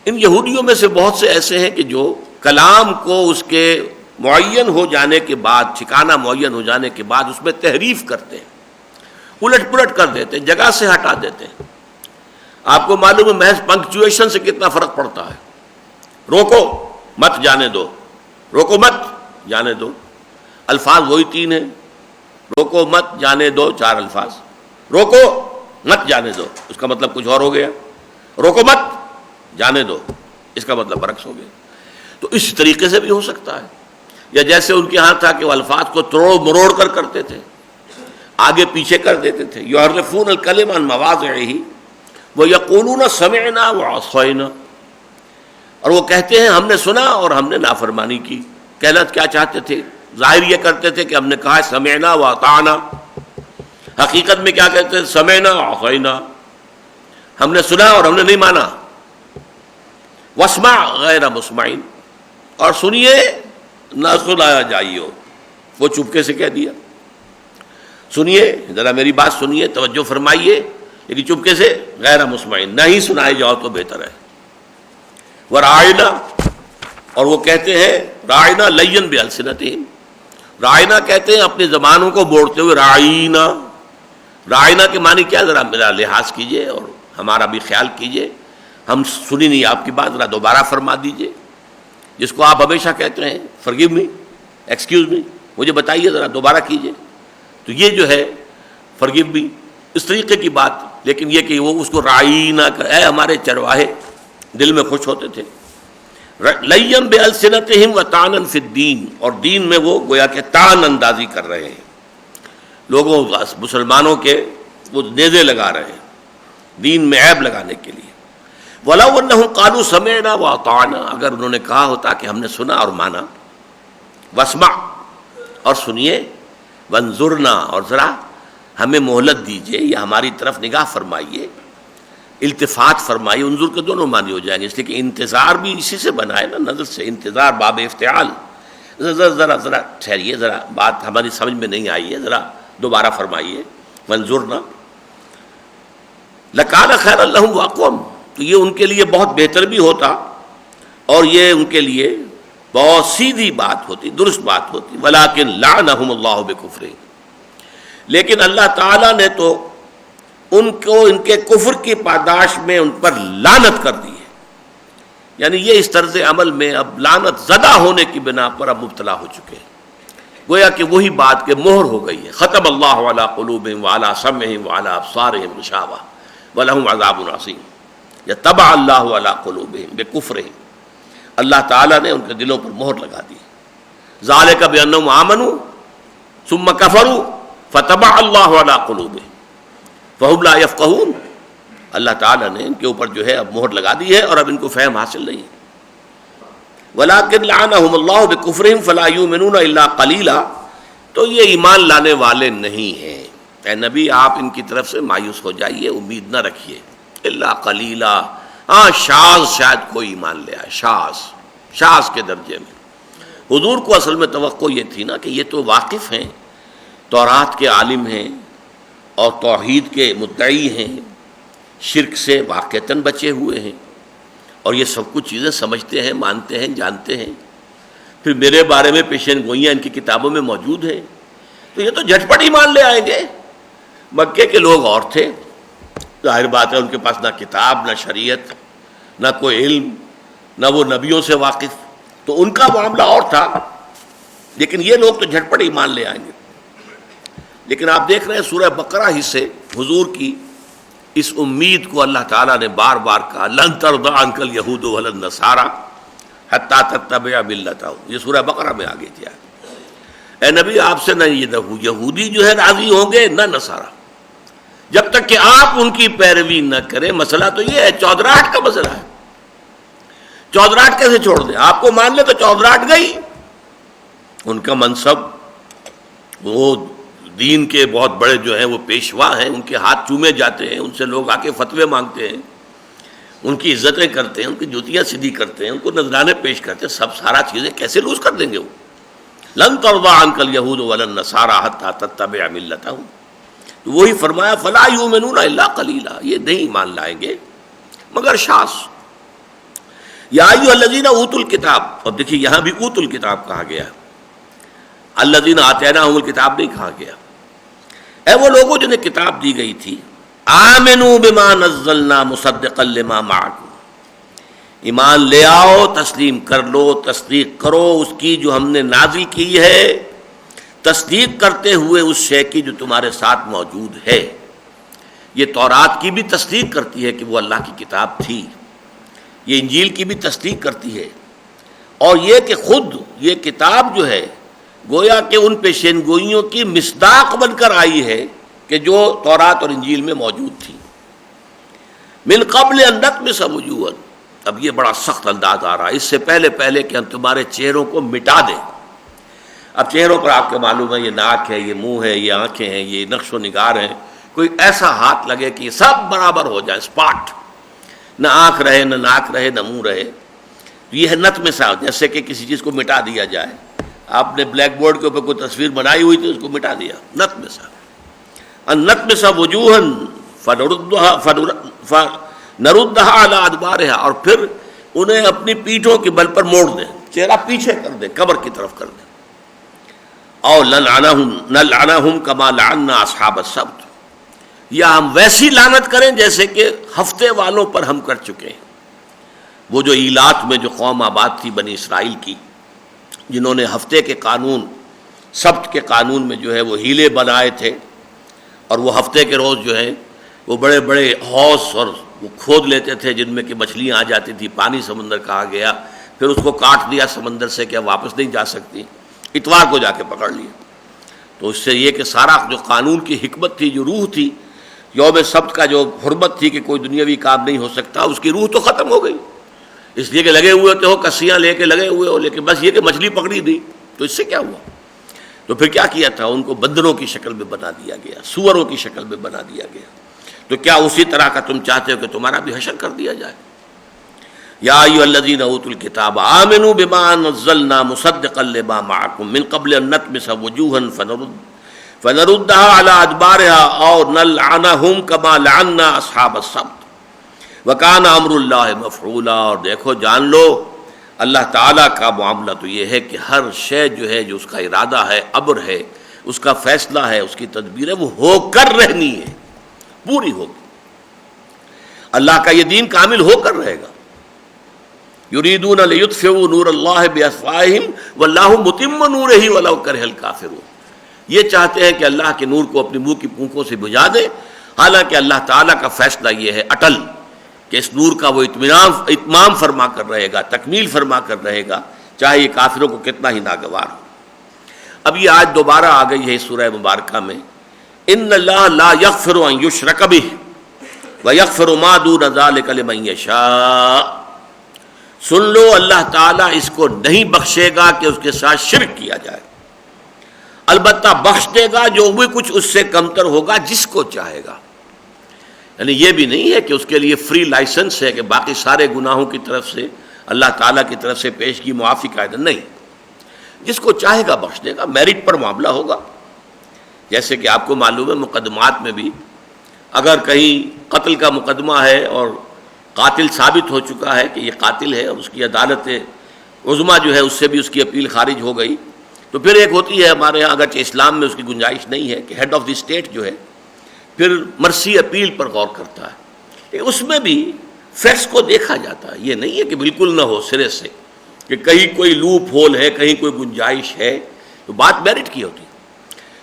ان یہودیوں میں سے بہت سے ایسے ہیں کہ جو کلام کو اس کے معین ہو جانے کے بعد، ٹھکانہ معین ہو جانے کے بعد اس میں تحریف کرتے ہیں، الٹ پلٹ کر دیتے ہیں، جگہ سے ہٹا دیتے ہیں۔ آپ کو معلوم ہے محض پنکچویشن سے کتنا فرق پڑتا ہے۔ روکو مت جانے دو، روکو مت جانے دو، الفاظ وہی تین ہیں، روکو مت جانے دو، چار الفاظ، روکو مت جانے دو اس کا مطلب کچھ اور ہو گیا، روکو مت جانے دو اس کا مطلب برعکس ہو گیا۔ تو اس طریقے سے بھی ہو سکتا ہے، یا جیسے ان کے ہاں تھا کہ وہ الفاظ کو توڑ مروڑ کر کرتے تھے، آگے پیچھے کر دیتے تھے، یحرفون الکلم عن مواضعہ ویقولون سمعنا وعصینا، اور وہ کہتے ہیں ہم نے سنا اور ہم نے نافرمانی کی۔ کہنا کیا چاہتے تھے؟ ظاہر یہ کرتے تھے کہ ہم نے کہا سمعنا واطعنا، حقیقت میں کیا کہتے ہیں؟ سمعنا وعصینا، ہم نے سنا اور ہم نے نہیں مانا۔ واسمع غیر مسمع، اور سنیے نہ سنایا جائیے ہو، وہ چپکے سے کہہ دیا، سنیے ذرا میری بات سنیے، توجہ فرمائیے، لیکن چپکے سے غیر مسمع، نہ ہی سنائے جاؤ تو بہتر ہے۔ وراعنا، اور وہ کہتے ہیں راعنا لین بالسنتہم، راعنا کہتے ہیں اپنی زبانوں کو موڑتے ہوئے راعینا، راعینا کے معنی کیا؟ ذرا میرا لحاظ کیجئے اور ہمارا بھی خیال کیجئے، ہم سنی نہیں آپ کی بات، ذرا دوبارہ فرما دیجئے، جس کو آپ ہمیشہ کہتے ہیں فرگیو می، ایکسکیوز می، مجھے بتائیے ذرا دوبارہ کیجئے۔ تو یہ جو ہے فرگیو می، اس طریقے کی بات، لیکن یہ کہ وہ اس کو راعینا اے ہمارے چرواہے، دل میں خوش ہوتے تھے۔ لیم بالسنتہم وطعنا فی الدین، اور دین میں وہ گویا کہ طعن اندازی کر رہے ہیں، لوگوں مسلمانوں کے وہ نیزے لگا رہے ہیں دین میں عیب لگانے کے لیے۔ وَلَوْ أَنَّهُمْ قَالُوا سَمِعْنَا وَأَطَعْنَا، اگر انہوں نے کہا ہوتا کہ ہم نے سنا اور مانا، وَاسْمَعْ، اور سنیے، وَانظُرْنَا، اور ذرا ہمیں مہلت دیجئے یا ہماری طرف نگاہ فرمائیے، التفات فرمائیے۔ انظر کے دونوں معنی ہو جائیں گے، اس لیے کہ انتظار بھی اسی سے بنا ہے نا، نظر سے، انتظار باب افتعال۔ ذرا ٹھہریے، ذرا بات ہماری سمجھ میں نہیں آئی ہے، ذرا دوبارہ فرمائیے۔ وانظرنا لکان خیر لہم واقوم، تو یہ ان کے لیے بہت بہتر بھی ہوتا اور یہ ان کے لیے بہت سیدھی بات ہوتی، درست بات ہوتی۔ ولیکن لعنہم اللہ بکفرہم، لیکن اللہ تعالیٰ نے تو ان کو ان کے کفر کی پاداش میں ان پر لعنت کر دی ہے، یعنی یہ اس طرز عمل میں اب لعنت زدہ ہونے کی بنا پر اب مبتلا ہو چکے ہیں، گویا کہ وہی بات کہ مہر ہو گئی ہے۔ ختم اللہ علی قلوبہم وعلی سمعہم وعلی ابصارہم غشاوہ ولہم عذاب عظیم، یا طبع اللہ علی قلوبہم بکفرہم، اللہ تعالیٰ نے ان کے دلوں پر مہر لگا دی۔ ذالک بانہم آمنوا ثم کفروا فطبع اللہ علی قلوبہم فہم لا یفقہون، اللہ تعالیٰ نے ان کے اوپر جو ہے اب مہر لگا دی ہے اور اب ان کو فہم حاصل نہیں ہے۔ ولیکن لعنہم اللہ بکفرہم فلا یؤمنون الا قلیلا، تو یہ ایمان لانے والے نہیں ہیں۔ اے نبی آپ ان کی طرف سے مایوس ہو جائیے، امید نہ رکھیے، الا قلیلا، ہاں شاذ شاید کوئی ایمان لے آئے، شاذ کے درجے میں۔ حضور کو اصل میں توقع یہ تھی نا کہ یہ تو واقف ہیں، تورات کے عالم ہیں اور توحید کے مدعی ہیں، شرک سے واقعتاً بچے ہوئے ہیں اور یہ سب کچھ چیزیں سمجھتے ہیں، مانتے ہیں، جانتے ہیں، پھر میرے بارے میں پیشین گوئیاں ان کی کتابوں میں موجود ہیں، تو یہ تو جھٹپٹ ایمان لے آئیں گے۔ مکے کے لوگ اور تھے، ظاہر بات ہے ان کے پاس نہ کتاب، نہ شریعت، نہ کوئی علم، نہ وہ نبیوں سے واقف، تو ان کا معاملہ اور تھا، لیکن یہ لوگ تو جھٹپٹ ایمان لے آئیں گے۔ لیکن آپ دیکھ رہے ہیں سورہ بقرہ ہی سے حضور کی اس امید کو اللہ تعالیٰ نے بار بار کہا، لن ترضی عنک الیہود ولا النصارى حتی تتبع ملتہم، یہ سورہ بقرہ میں آگے کیا ہے۔ اے نبی آپ سے نہ یہودی جو ہے راضی ہوں گے نہ نصارہ، جب تک کہ آپ ان کی پیروی نہ کریں۔ مسئلہ تو یہ ہے، چودراہٹ کا مسئلہ ہے، چودراہٹ کیسے چھوڑ دیں؟ آپ کو مان لے تو چودراہٹ گئی۔ ان کا منصب، وہ دین کے بہت بڑے جو ہیں وہ پیشوا ہیں، ان کے ہاتھ چومے جاتے ہیں، ان سے لوگ آ کے فتوے مانگتے ہیں، ان کی عزتیں کرتے ہیں، ان کی جوتیاں سیدھی کرتے ہیں، ان کو نذرانے پیش کرتے ہیں، سب سارا چیزیں کیسے لوز کر دیں گے وہ؟ لن ترضی عنک الیہود ولا النصارى حتی تتبع ملتہم، تو وہی فرمایا فلا یؤمنون الا قلیلا، یہ نہیں ایمان لائیں گے مگر شاذ۔ یا ایھا الذین اوتوا الکتاب، اور دیکھیے یہاں بھی اوتوا الکتاب کہا گیا، الذین آتیناہم الکتاب نہیں کہا گیا۔ اے وہ لوگوں جنہیں کتاب دی گئی تھی، آمنوا بما نزلنا مصدقا لما معکم، ایمان لے آؤ، تسلیم کر لو، تصدیق کرو اس کی جو ہم نے نازل کی ہے، تصدیق کرتے ہوئے اس شے کی جو تمہارے ساتھ موجود ہے۔ یہ تورات کی بھی تصدیق کرتی ہے کہ وہ اللہ کی کتاب تھی، یہ انجیل کی بھی تصدیق کرتی ہے، اور یہ کہ خود یہ کتاب جو ہے گویا کہ ان پیشین گوئیوں کی مصداق بن کر آئی ہے کہ جو تورات اور انجیل میں موجود تھی۔ من قبل ان نطمس وجوہا، اب یہ بڑا سخت انداز آ رہا ہے، اس سے پہلے کہ ہم تمہارے چہروں کو مٹا دیں۔ اب چہروں پر آپ کو معلوم ہے یہ ناک ہے، یہ منہ ہے، یہ آنکھیں ہیں، یہ نقش و نگار ہیں، کوئی ایسا ہاتھ لگے کہ یہ سب برابر ہو جائے، اسپاٹ، نہ آنکھ رہے، نہ ناک رہے، نہ منہ رہے، یہ ہے نطمسا، جیسے کہ کسی چیز کو مٹا دیا جائے۔ آپ نے بلیک بورڈ کے اوپر کوئی تصویر بنائی ہوئی تھی، اس کو مٹا دیا، نطمسا۔ ان نطمس وجوہا نردها علی ادبارها، اور پھر انہیں اپنی پیٹھوں کے بل پر موڑ دیں، چہرہ پیچھے کر دیں، قبر کی طرف کر دیں۔ اور نلعنہم کما لعنا اصحاب السبت، یا ہم ویسی لعنت کریں جیسے کہ ہفتے والوں پر ہم کر چکے ہیں۔ وہ جو ایلات میں جو قوم آباد تھی بنی اسرائیل کی، جنہوں نے ہفتے کے قانون، سبت کے قانون میں جو ہے وہ ہیلے بنائے تھے، اور وہ ہفتے کے روز جو ہے وہ بڑے بڑے حوض اور وہ کھود لیتے تھے جن میں کہ مچھلیاں آ جاتی تھی، پانی سمندر کہا گیا، پھر اس کو کاٹ دیا سمندر سے کہ واپس نہیں جا سکتی، اتوار کو جا کے پکڑ لیا۔ تو اس سے یہ کہ سارا جو قانون کی حکمت تھی، جو روح تھی، یوم سبت کا جو حرمت تھی کہ کوئی دنیاوی کام نہیں ہو سکتا، اس کی روح تو ختم ہو گئی، اس لیے کہ لگے ہوئے تو ہو، کسیاں لے کے لگے ہوئے ہو، لیکن بس یہ کہ مچھلی پکڑی دی، تو اس سے کیا ہوا؟ تو پھر کیا کیا تھا؟ ان کو بندروں کی شکل میں بنا دیا گیا، سوروں کی شکل میں بنا دیا گیا۔ تو کیا اسی طرح کا تم چاہتے ہو کہ تمہارا بھی حشر کر دیا جائے؟ یا ایھا الذین اوتوا الکتاب آمنوا بما نزلنا مصدقا لما معکم من قبل ان نطمس وجوہا فنردها علی ادبارها او نلعنہم کما لعنا اصحاب السبت وکان امر اللہ مفعولا۔ اور دیکھو جان لو اللہ تعالیٰ کا معاملہ تو یہ ہے کہ ہر شے جو ہے، جو اس کا ارادہ ہے، امر ہے، اس کا فیصلہ ہے، اس کی تدبیر ہے، وہ ہو کر رہنی ہے، پوری ہوگی۔ اللہ کا یہ دین کامل ہو کر رہے گا۔ یریدون لیطفئوا نور اللہ بافواہہم واللہ متم نورہ ولو کرہ الکافرون، یہ چاہتے ہیں کہ اللہ کے نور کو اپنی منہ کی پونکوں سے بجھا دیں، حالانکہ اللہ تعالیٰ کا فیصلہ یہ ہے اٹل کہ اس نور کا وہ اتمام فرما کر رہے گا، تکمیل فرما کر رہے گا، چاہے یہ کافروں کو کتنا ہی ناگوار ہو۔ اب یہ آج دوبارہ آ گئی ہے اس سورہ مبارکہ میں، ان اللہ لا یغفر ان یشرک بہ ویغفر ما دون ذلک لمن یشاء۔ سن لو اللہ تعالیٰ اس کو نہیں بخشے گا کہ اس کے ساتھ شرک کیا جائے، البتہ بخش دے گا جو بھی کچھ اس سے کمتر ہوگا جس کو چاہے گا۔ یعنی یہ بھی نہیں ہے کہ اس کے لیے فری لائسنس ہے کہ باقی سارے گناہوں کی طرف سے اللہ تعالیٰ کی طرف سے پیشگی معافی قاعدہ، نہیں، جس کو چاہے گا بخش دے گا، میرٹ پر معاملہ ہوگا۔ جیسے کہ آپ کو معلوم ہے مقدمات میں بھی اگر کہیں قتل کا مقدمہ ہے اور قاتل ثابت ہو چکا ہے کہ یہ قاتل ہے، اور اس کی عدالت عظمیٰ جو ہے اس سے بھی اس کی اپیل خارج ہو گئی، تو پھر ایک ہوتی ہے ہمارے ہاں، اگرچہ اسلام میں اس کی گنجائش نہیں ہے، کہ ہیڈ آف دی اسٹیٹ جو ہے پھر مرسی اپیل پر غور کرتا ہے، لیکن اس میں بھی فیکٹس کو دیکھا جاتا ہے، یہ نہیں ہے کہ بالکل نہ ہو سرے سے، کہ کہیں کوئی لوپ ہول ہے، کہیں کوئی گنجائش ہے، تو بات میرٹ کی ہوتی ہے۔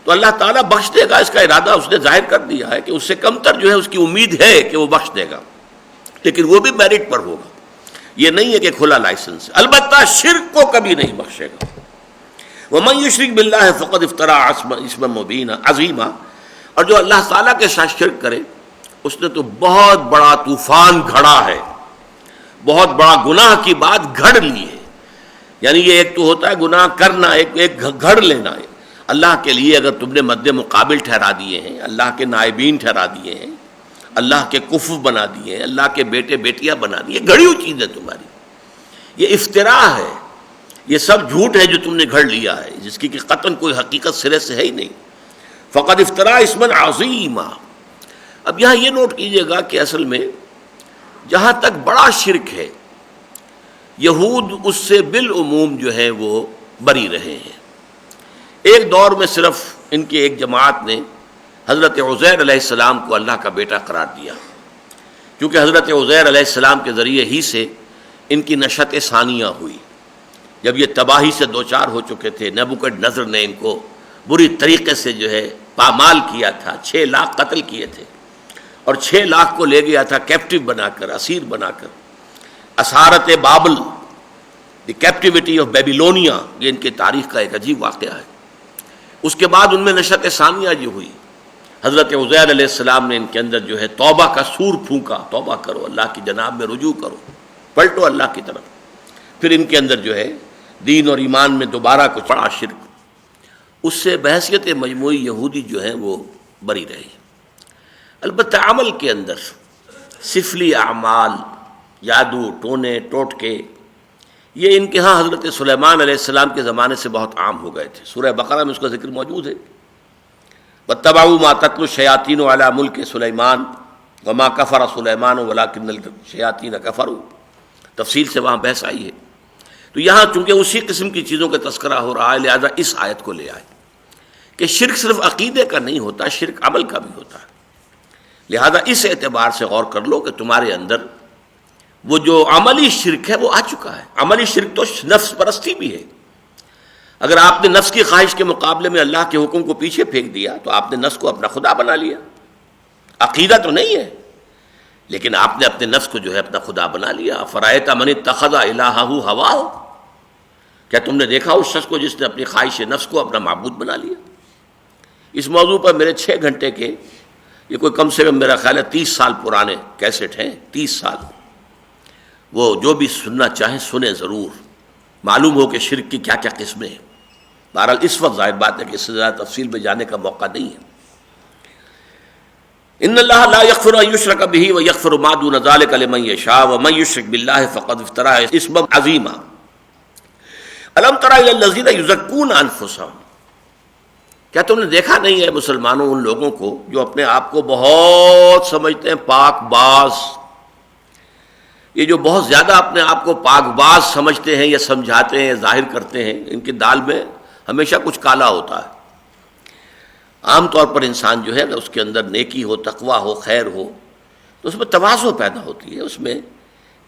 تو اللہ تعالیٰ بخش دے گا، اس کا ارادہ اس نے ظاہر کر دیا ہے کہ اس سے کمتر جو ہے اس کی امید ہے کہ وہ بخش دے گا، لیکن وہ بھی میرٹ پر ہوگا، یہ نہیں ہے کہ کھلا لائسنس ہے۔ البتہ شرک کو کبھی نہیں بخشے گا۔ وَمَن يُشْرِكْ بِاللَّهِ فَقَدِ افْتَرَىٰ اسْمًا مُبِينًا عظیما، اور جو اللہ تعالیٰ کے ساتھ شرک کرے اس نے تو بہت بڑا طوفان گھڑا ہے، بہت بڑا گناہ کی بات گھڑ لی ہے۔ یعنی یہ ایک تو ہوتا ہے گناہ کرنا، ایک گھڑ لینا ہے۔ اللہ کے لیے اگر تم نے مد مقابل ٹھہرا دیے ہیں، اللہ کے نائبین ٹھہرا دیے ہیں، اللہ کے کفو بنا دیے ہیں، اللہ کے بیٹے بیٹیاں بنا دیے، گھڑی ہوئی چیز ہے تمہاری، یہ افتراء ہے، یہ سب جھوٹ ہے جو تم نے گھڑ لیا ہے، جس کی کہ قطعاً کوئی حقیقت سرے سے ہے ہی نہیں۔ فقد افترا اسما عظیما. اب یہاں یہ نوٹ کیجئے گا کہ اصل میں جہاں تک بڑا شرک ہے یہود اس سے بالعموم جو ہے وہ بری رہے ہیں. ایک دور میں صرف ان کی ایک جماعت نے حضرت عزیر علیہ السلام کو اللہ کا بیٹا قرار دیا، کیونکہ حضرت عزیر علیہ السلام کے ذریعے ہی سے ان کی نشأت ثانیہ ہوئی. جب یہ تباہی سے دوچار ہو چکے تھے، نبوکدنضر نے ان کو بری طریقے سے جو ہے پامال کیا تھا، 6 لاکھ قتل کیے تھے اور 6 لاکھ کو لے گیا تھا کیپٹیو بنا کر، اسیر بنا کر. اسارت بابل، دی کیپٹیوٹی آف بیبیلونیا، یہ ان کی تاریخ کا ایک عجیب واقعہ ہے. اس کے بعد ان میں نشأت ثانیہ جو ہوئی، حضرت عزیر علیہ السلام نے ان کے اندر جو ہے توبہ کا سور پھونکا، توبہ کرو، اللہ کی جناب میں رجوع کرو، پلٹو اللہ کی طرف. پھر ان کے اندر جو ہے دین اور ایمان میں دوبارہ کچھ بڑا شرک، اس سے بحیثیت مجموعی یہودی جو ہیں وہ بری رہی. البتہ عمل کے اندر سفلی اعمال، جادو، ٹونے ٹوٹکے، یہ ان کے ہاں حضرت سلیمان علیہ السلام کے زمانے سے بہت عام ہو گئے تھے. سورہ بقرہ میں اس کا ذکر موجود ہے. وَاتَّبَعُوا مَا تَتْلُو الشَّيَاطِينُ عَلَىٰ مُلْكِ سُلَيْمَانَ وَمَا كَفَرَ سُلَيْمَانُ وَلَٰكِنَّ الشَّيَاطِينَ كَفَرُوا. تفصیل سے وہاں بحث آئی ہے. تو یہاں چونکہ اسی قسم کی چیزوں کا تذکرہ ہو رہا ہے، لہذا اس آیت کو لے آئے کہ شرک صرف عقیدے کا نہیں ہوتا، شرک عمل کا بھی ہوتا ہے. لہذا اس اعتبار سے غور کر لو کہ تمہارے اندر وہ جو عملی شرک ہے وہ آ چکا ہے. عملی شرک تو نفس پرستی بھی ہے. اگر آپ نے نفس کی خواہش کے مقابلے میں اللہ کے حکم کو پیچھے پھینک دیا تو آپ نے نفس کو اپنا خدا بنا لیا. عقیدہ تو نہیں ہے لیکن آپ نے اپنے نفس کو جو ہے اپنا خدا بنا لیا. فرأیت من اتخذ الہہ ہواہ، کیا تم نے دیکھا اس شخص کو جس نے اپنی خواہش نفس کو اپنا معبود بنا لیا؟ اس موضوع پر میرے 6 گھنٹے کے، یہ کوئی کم سے کم میرا خیال ہے 30 سال پرانے کیسٹ ہیں، 30 سال. وہ جو بھی سننا چاہیں سنیں ضرور، معلوم ہو کہ شرک کی کیا کیا قسمیں ہیں. بہرحال اس وقت ظاہر بات ہے کہ اس سے زیادہ تفصیل میں جانے کا موقع نہیں ہے. ان اللہ لا یغفر ان یشرک بہ ویغفر ما دون ذلک لمن یشاء ومن یشرک باللہ فقد افترى اثما عظیما. الم تر الی الذین یزکون انفسهم، کیا تم نے دیکھا نہیں ہے مسلمانوں ان لوگوں کو جو اپنے آپ کو بہت سمجھتے ہیں پاک باز. یہ جو بہت زیادہ اپنے آپ کو پاک باز سمجھتے ہیں یا سمجھاتے ہیں، ظاہر کرتے ہیں، ان کی دال میں ہمیشہ کچھ کالا ہوتا ہے. عام طور پر انسان جو ہے اگر اس کے اندر نیکی ہو، تقویٰ ہو، خیر ہو تو اس میں تواضع پیدا ہوتی ہے، اس میں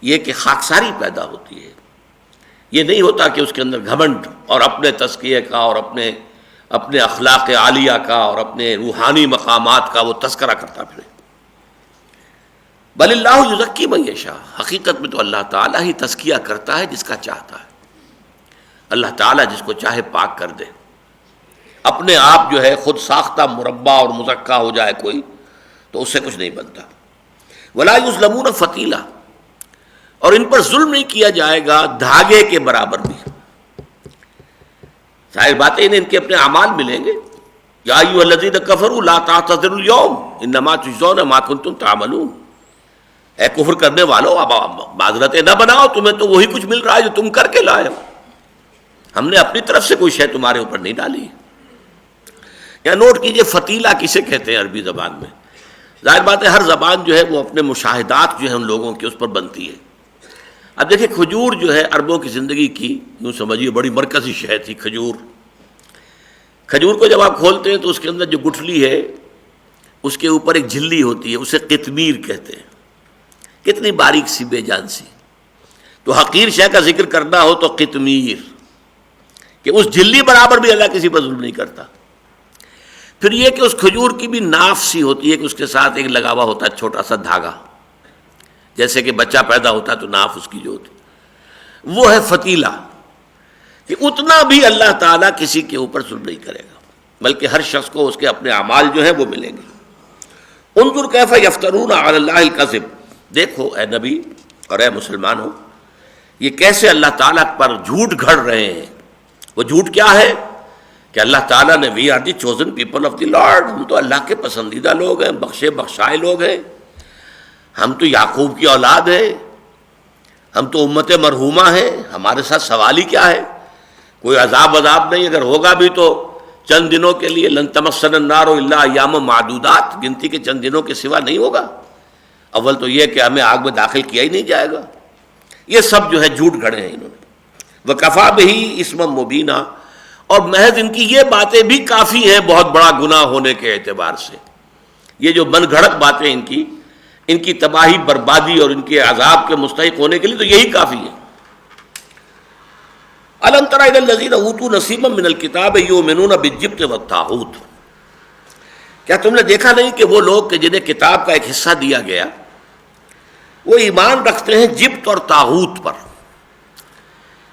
یہ کہ خاکساری پیدا ہوتی ہے. یہ نہیں ہوتا کہ اس کے اندر گھمنڈ اور اپنے تزکیے کا اور اپنے اخلاق عالیہ کا اور اپنے روحانی مقامات کا وہ تذکرہ کرتا پھرے. بل اللہ یزکی من یشاء، حقیقت میں تو اللہ تعالیٰ ہی تزکیہ کرتا ہے جس کا چاہتا ہے. اللہ تعالیٰ جس کو چاہے پاک کر دے. اپنے آپ جو ہے خود ساختہ مربع اور مزکہ ہو جائے کوئی تو اس سے کچھ نہیں بنتا. ولا یظلمون فتیلا، اور ان پر ظلم نہیں کیا جائے گا دھاگے کے برابر بھی. ظاہر بات ہے انہیں ان کے اپنے اعمال ملیں گے. یا ایھا الذین کفروا لا تعتذروا اليوم انما تجزون ما کنتم تعملون. اے کفر کرنے والو اب معذرتیں نہ بناؤ، تمہیں تو وہی کچھ مل رہا ہے جو تم کر کے لائے ہو. ہم نے اپنی طرف سے کوئی شے تمہارے اوپر نہیں ڈالی. یا نوٹ کیجئے فتیلہ کسے کہتے ہیں عربی زبان میں. ظاہر بات ہے ہر زبان جو ہے وہ اپنے مشاہدات جو ہیں ان لوگوں کے اس پر بنتی ہے. اب دیکھیں کھجور جو ہے عربوں کی زندگی کی یوں سمجھیے بڑی مرکزی شے تھی کھجور. کھجور کو جب آپ کھولتے ہیں تو اس کے اندر جو گٹھلی ہے اس کے اوپر ایک جھلی ہوتی ہے، اسے قطمیر کہتے ہیں. کتنی باریک سی بے جان سی. تو حقیر شے کا ذکر کرنا ہو تو قطمیر، کہ اس جھلی برابر بھی اللہ کسی پر ظلم نہیں کرتا. پھر یہ کہ اس کھجور کی بھی ناف سی ہوتی ہے کہ اس کے ساتھ ایک لگا ہوا ہوتا ہے چھوٹا سا دھاگا، جیسے کہ بچہ پیدا ہوتا ہے تو ناف اس کی جو ہوتی وہ ہے فتیلہ، کہ اتنا بھی اللہ تعالیٰ کسی کے اوپر ظلم نہیں کرے گا بلکہ ہر شخص کو اس کے اپنے اعمال جو ہیں وہ ملیں گے. انظر کیف یفترون علی اللہ الکذب، دیکھو اے نبی اور اے مسلمان ہو یہ کیسے اللہ تعالیٰ پر جھوٹ گھڑ رہے ہیں. وہ جھوٹ کیا ہے کہ اللہ تعالیٰ نے we are the chosen people of the Lord, ہم تو اللہ کے پسندیدہ لوگ ہیں، بخشے بخشائے لوگ ہیں، ہم تو یعقوب کی اولاد ہیں، ہم تو امت مرحومہ ہیں، ہمارے ساتھ سوال ہی کیا ہے. کوئی عذاب نہیں، اگر ہوگا بھی تو چند دنوں کے لیے، لن تمسنا النار الا ایام معدودات، گنتی کے چند دنوں کے سوا نہیں ہوگا. اول تو یہ کہ ہمیں آگ میں داخل کیا ہی نہیں جائے گا. یہ سب جو ہے جھوٹ گھڑے ہیں انہوں نے. وَكَفَى بِهِ اسمًا مُبِينًا، اور محض ان کی یہ باتیں بھی کافی ہیں بہت بڑا گناہ ہونے کے اعتبار سے. یہ جو من گھڑت باتیں ان کی تباہی، بربادی اور ان کے عذاب کے مستحق ہونے کے لیے تو یہی کافی ہے. أَلَمْ تَرَ إِلَى الَّذِينَ أُوتُوا نَصِيبًا مِنَ الْكِتَابِ يُؤْمِنُونَ بِالجِّبْتِ وَالطَّاغُوتِ، کیا تم نے دیکھا نہیں کہ وہ لوگ کہ جنہیں کتاب کا ایک حصہ دیا گیا وہ ایمان رکھتے ہیں جبت اور طاغوت پر.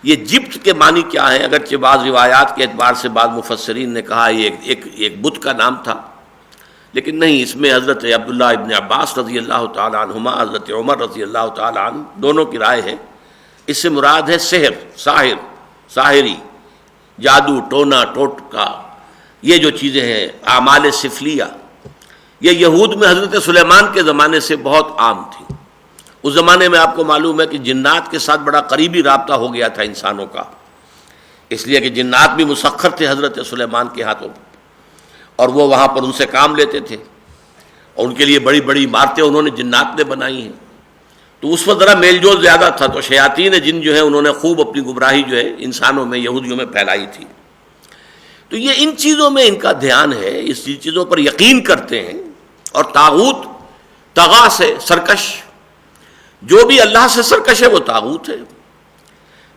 یہ جبت کے معنی کیا ہے؟ اگرچہ بعض روایات کے اعتبار سے بعض مفسرین نے کہا یہ ایک بت کا نام تھا، لیکن نہیں، اس میں حضرت عبداللہ ابن عباس رضی اللہ تعالی عنہما، حضرت عمر رضی اللہ تعالی عنہ، دونوں کی رائے ہے. اس سے مراد ہے سحر، ساحری، جادو، ٹونا ٹوٹکا، یہ جو چیزیں ہیں، اعمال سفلیہ. یہ یہود میں حضرت سلیمان کے زمانے سے بہت عام تھی. اس زمانے میں آپ کو معلوم ہے کہ جنات کے ساتھ بڑا قریبی رابطہ ہو گیا تھا انسانوں کا، اس لیے کہ جنات بھی مسخر تھے حضرت سلیمان کے ہاتھوں، اور وہ وہاں پر ان سے کام لیتے تھے، اور ان کے لیے بڑی بڑی عمارتیں انہوں نے جنات نے بنائی ہیں. تو اس وقت ذرا میل جول زیادہ تھا، تو شیاطین جن جو ہے انہوں نے خوب اپنی گمراہی جو ہے انسانوں میں، یہودیوں میں پھیلائی تھی. تو یہ ان چیزوں میں ان کا دھیان ہے، اس چیزوں پر یقین کرتے ہیں. اور طاغوت، طغا سے سرکش، جو بھی اللہ سے سرکش ہے وہ طاغوت ہے.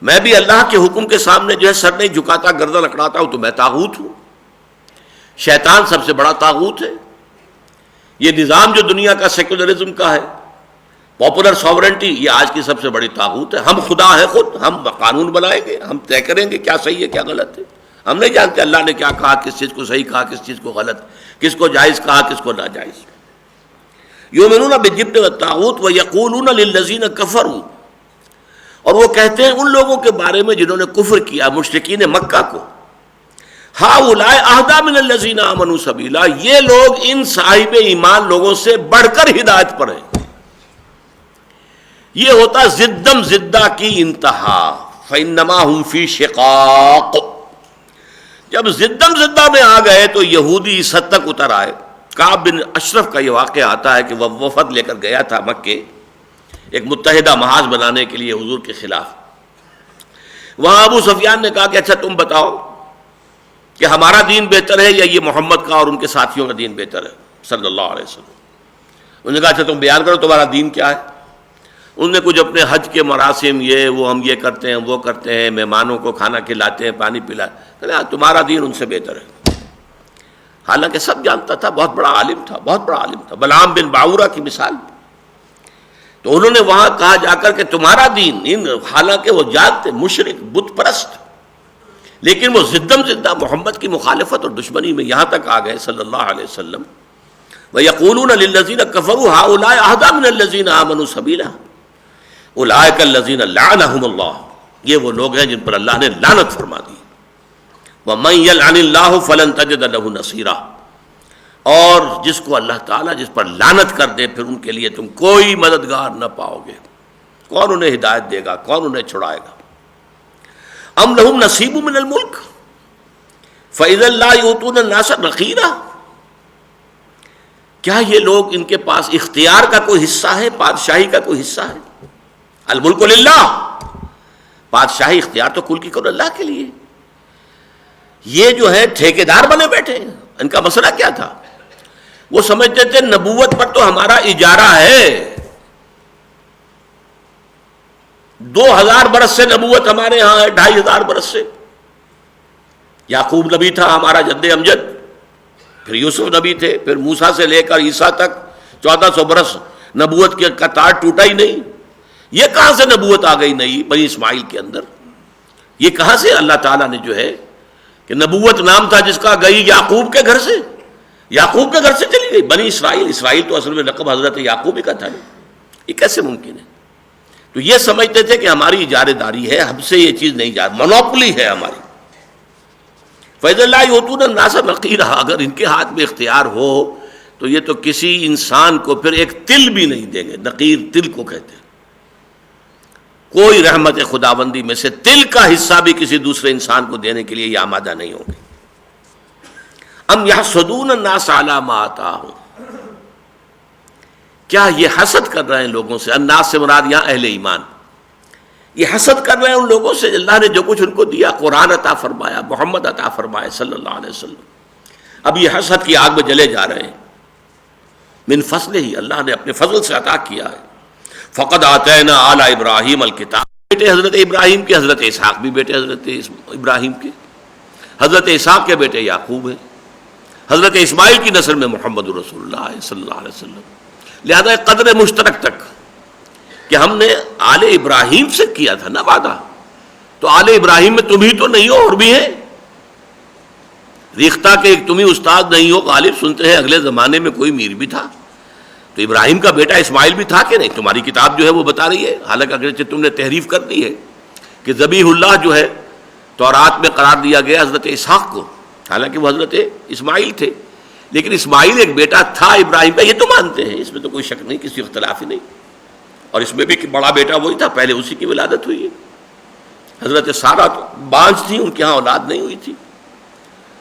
میں بھی اللہ کے حکم کے سامنے جو ہے سر نہیں جھکاتا، گردن اکڑاتا ہوں تو میں طاغوت ہوں. شیطان سب سے بڑا طاغوت ہے. یہ نظام جو دنیا کا سیکولرزم کا ہے، پاپولر ساورنٹی، یہ آج کی سب سے بڑی طاغوت ہے. ہم خدا ہیں خود، ہم قانون بنائیں گے، ہم طے کریں گے کیا صحیح ہے کیا غلط ہے. ہم نہیں جانتے اللہ نے کیا کہا، کس چیز کو صحیح کہا، کس چیز کو غلط، کس کو جائز کہا، کس کو ناجائز. یؤمنون بالجبت والطاغوت ویقولون للذین کفروا، اور وہ کہتے ہیں ان لوگوں کے بارے میں جنہوں نے کفر کیا، مشرکین مکہ کو، ہؤلاء اہدی من الذین آمنوا سبیلا، یہ لوگ ان صاحب ایمان لوگوں سے بڑھ کر ہدایت پر ہیں. یہ ہوتا زدم زدہ کی انتہا، فإنما هم فی شقاق. جب زدم زدہ میں آ گئے تو یہودی اس حد تک اتر آئے. کعب بن اشرف کا یہ واقعہ آتا ہے کہ وہ وفد لے کر گیا تھا مکے ایک متحدہ محاذ بنانے کے لیے حضور کے خلاف. وہاں ابو سفیان نے کہا کہ اچھا تم بتاؤ کہ ہمارا دین بہتر ہے یا یہ محمد کا اور ان کے ساتھیوں کا دین بہتر ہے صلی اللہ علیہ وسلم. انہوں نے کہا اچھا تم بیان کرو تمہارا دین کیا ہے. انہوں نے کچھ اپنے حج کے مراسم، ہم یہ کرتے ہیں، وہ کرتے ہیں، مہمانوں کو کھانا کھلاتے ہیں، پانی پلاتے ہیں، تمہارا دین ان سے بہتر ہے. حالانکہ سب جانتا تھا، بہت بڑا عالم تھا، بہت بڑا عالم تھا، بلعام بن باورہ کی مثال. تو انہوں نے وہاں کہا جا کر کہ تمہارا دین، حالانکہ وہ جانتے مشرک بت پرست، لیکن وہ زدم زدہ محمد کی مخالفت اور دشمنی میں یہاں تک آ گئے صلی اللہ علیہ وسلم. وَيَقُولُونَ لِلَّذِينَ كَفَرُوا هَؤُلَاءِ أَهْدَىٰ مِنَ الَّذِينَ آمَنُوا سَبِيلًا أُولَٰئِكَ الَّذِينَ لَعَنَهُمُ اللَّهُ، یہ وہ لوگ ہیں جن پر اللہ نے لعنت فرما دی. وَمَن يَلْعَنِ اللَّهُ فَلَن تَجِدَ لَهُ نَصِيرًا، اور جس کو اللہ تعالیٰ جس پر لعنت کر دے پھر ان کے لیے تم کوئی مددگار نہ پاؤ گے. کون انہیں ہدایت دے گا، کون انہیں چھڑائے گا. ام لہم نصیب من الملک فإذا لا یؤتون الناس نقیرا، کیا یہ لوگ ان کے پاس اختیار کا کوئی حصہ ہے، بادشاہی کا کوئی حصہ ہے. الملک للہ، بادشاہی اختیار تو کل کی کل اللہ کے لیے. یہ جو ہے ٹھیکیدار بنے بیٹھے ہیں. ان کا مسئلہ کیا تھا؟ وہ سمجھتے تھے نبوت پر تو ہمارا اجارہ ہے، 2000 برس سے نبوت ہمارے ہاں ہے، 2500 برس سے. یعقوب نبی تھا ہمارا جد امجد، پھر یوسف نبی تھے، پھر موسیٰ سے لے کر عیسیٰ تک 1400 برس نبوت کا تار ٹوٹا ہی نہیں. یہ کہاں سے نبوت آ گئی نئی بنی اسماعیل کے اندر؟ یہ کہاں سے اللہ تعالیٰ نے جو ہے کہ نبوت نام تھا جس کا گئی یعقوب کے گھر سے، یعقوب کے گھر سے چلی گئی بنی اسرائیل. اسرائیل تو اصل میں لقب حضرت یعقوب ہی کا تھا. یہ کیسے ممکن ہے؟ تو یہ سمجھتے تھے کہ ہماری اجارے داری ہے، ہم سے یہ چیز نہیں جا، منوپلی ہے ہماری. فَإِذَا لَا يُؤْتُونَ النَّاسَ نَقِيرًا، اگر ان کے ہاتھ میں اختیار ہو تو یہ تو کسی انسان کو پھر ایک تل بھی نہیں دیں گے. نقیر تل کو کہتے ہیں. کوئی رحمت خداوندی میں سے تل کا حصہ بھی کسی دوسرے انسان کو دینے کے لیے یہ آمادہ نہیں ہوں گے. ام یحسدون الناس علی ما آتاہم، کیا یہ حسد کر رہے ہیں لوگوں سے؟ الناس سے مراد یہاں اہل ایمان، یہ حسد کر رہے ہیں ان لوگوں سے اللہ نے جو کچھ ان کو دیا، قرآن عطا فرمایا، محمد عطا فرمایا صلی اللہ علیہ وسلم، اب یہ حسد کی آگ میں جلے جا رہے ہیں۔ من فضل ہی، اللہ نے اپنے فضل سے عطا کیا ہے۔ فقد آتینا آل ابراہیم الکتاب، بیٹے حضرت ابراہیم کے، حضرت اسحاق بھی بیٹے حضرت ابراہیم کے، حضرت اسحاق کے بیٹے یعقوب ہیں، حضرت اسماعیل کی نسل میں محمد رسول اللہ صلی اللہ علیہ وسلم۔ لہذا قدر مشترک تک کہ ہم نے آل ابراہیم سے کیا تھا نا وعدہ، تو آل ابراہیم میں تم ہی تو نہیں ہو، اور بھی ہیں ریختہ کے، تم ہی استاد نہیں ہو، غالب سنتے ہیں اگلے زمانے میں کوئی میر بھی تھا، تو ابراہیم کا بیٹا اسماعیل بھی تھا کہ نہیں؟ تمہاری کتاب جو ہے وہ بتا رہی ہے، حالانکہ اگرچہ تم نے تحریف کر دی ہے کہ ذبیح اللہ جو ہے تورات میں قرار دیا گیا حضرت اسحاق کو، حالانکہ وہ حضرت اسماعیل تھے، لیکن اسماعیل ایک بیٹا تھا ابراہیم کا، یہ تو مانتے ہیں، اس میں تو کوئی شک نہیں، کسی اختلاف ہی نہیں، اور اس میں بھی کہ بڑا بیٹا وہی تھا، پہلے اسی کی ولادت ہوئی ہے۔ حضرت سارہ تو بانجھ تھی، ان کے ہاں اولاد نہیں ہوئی تھی،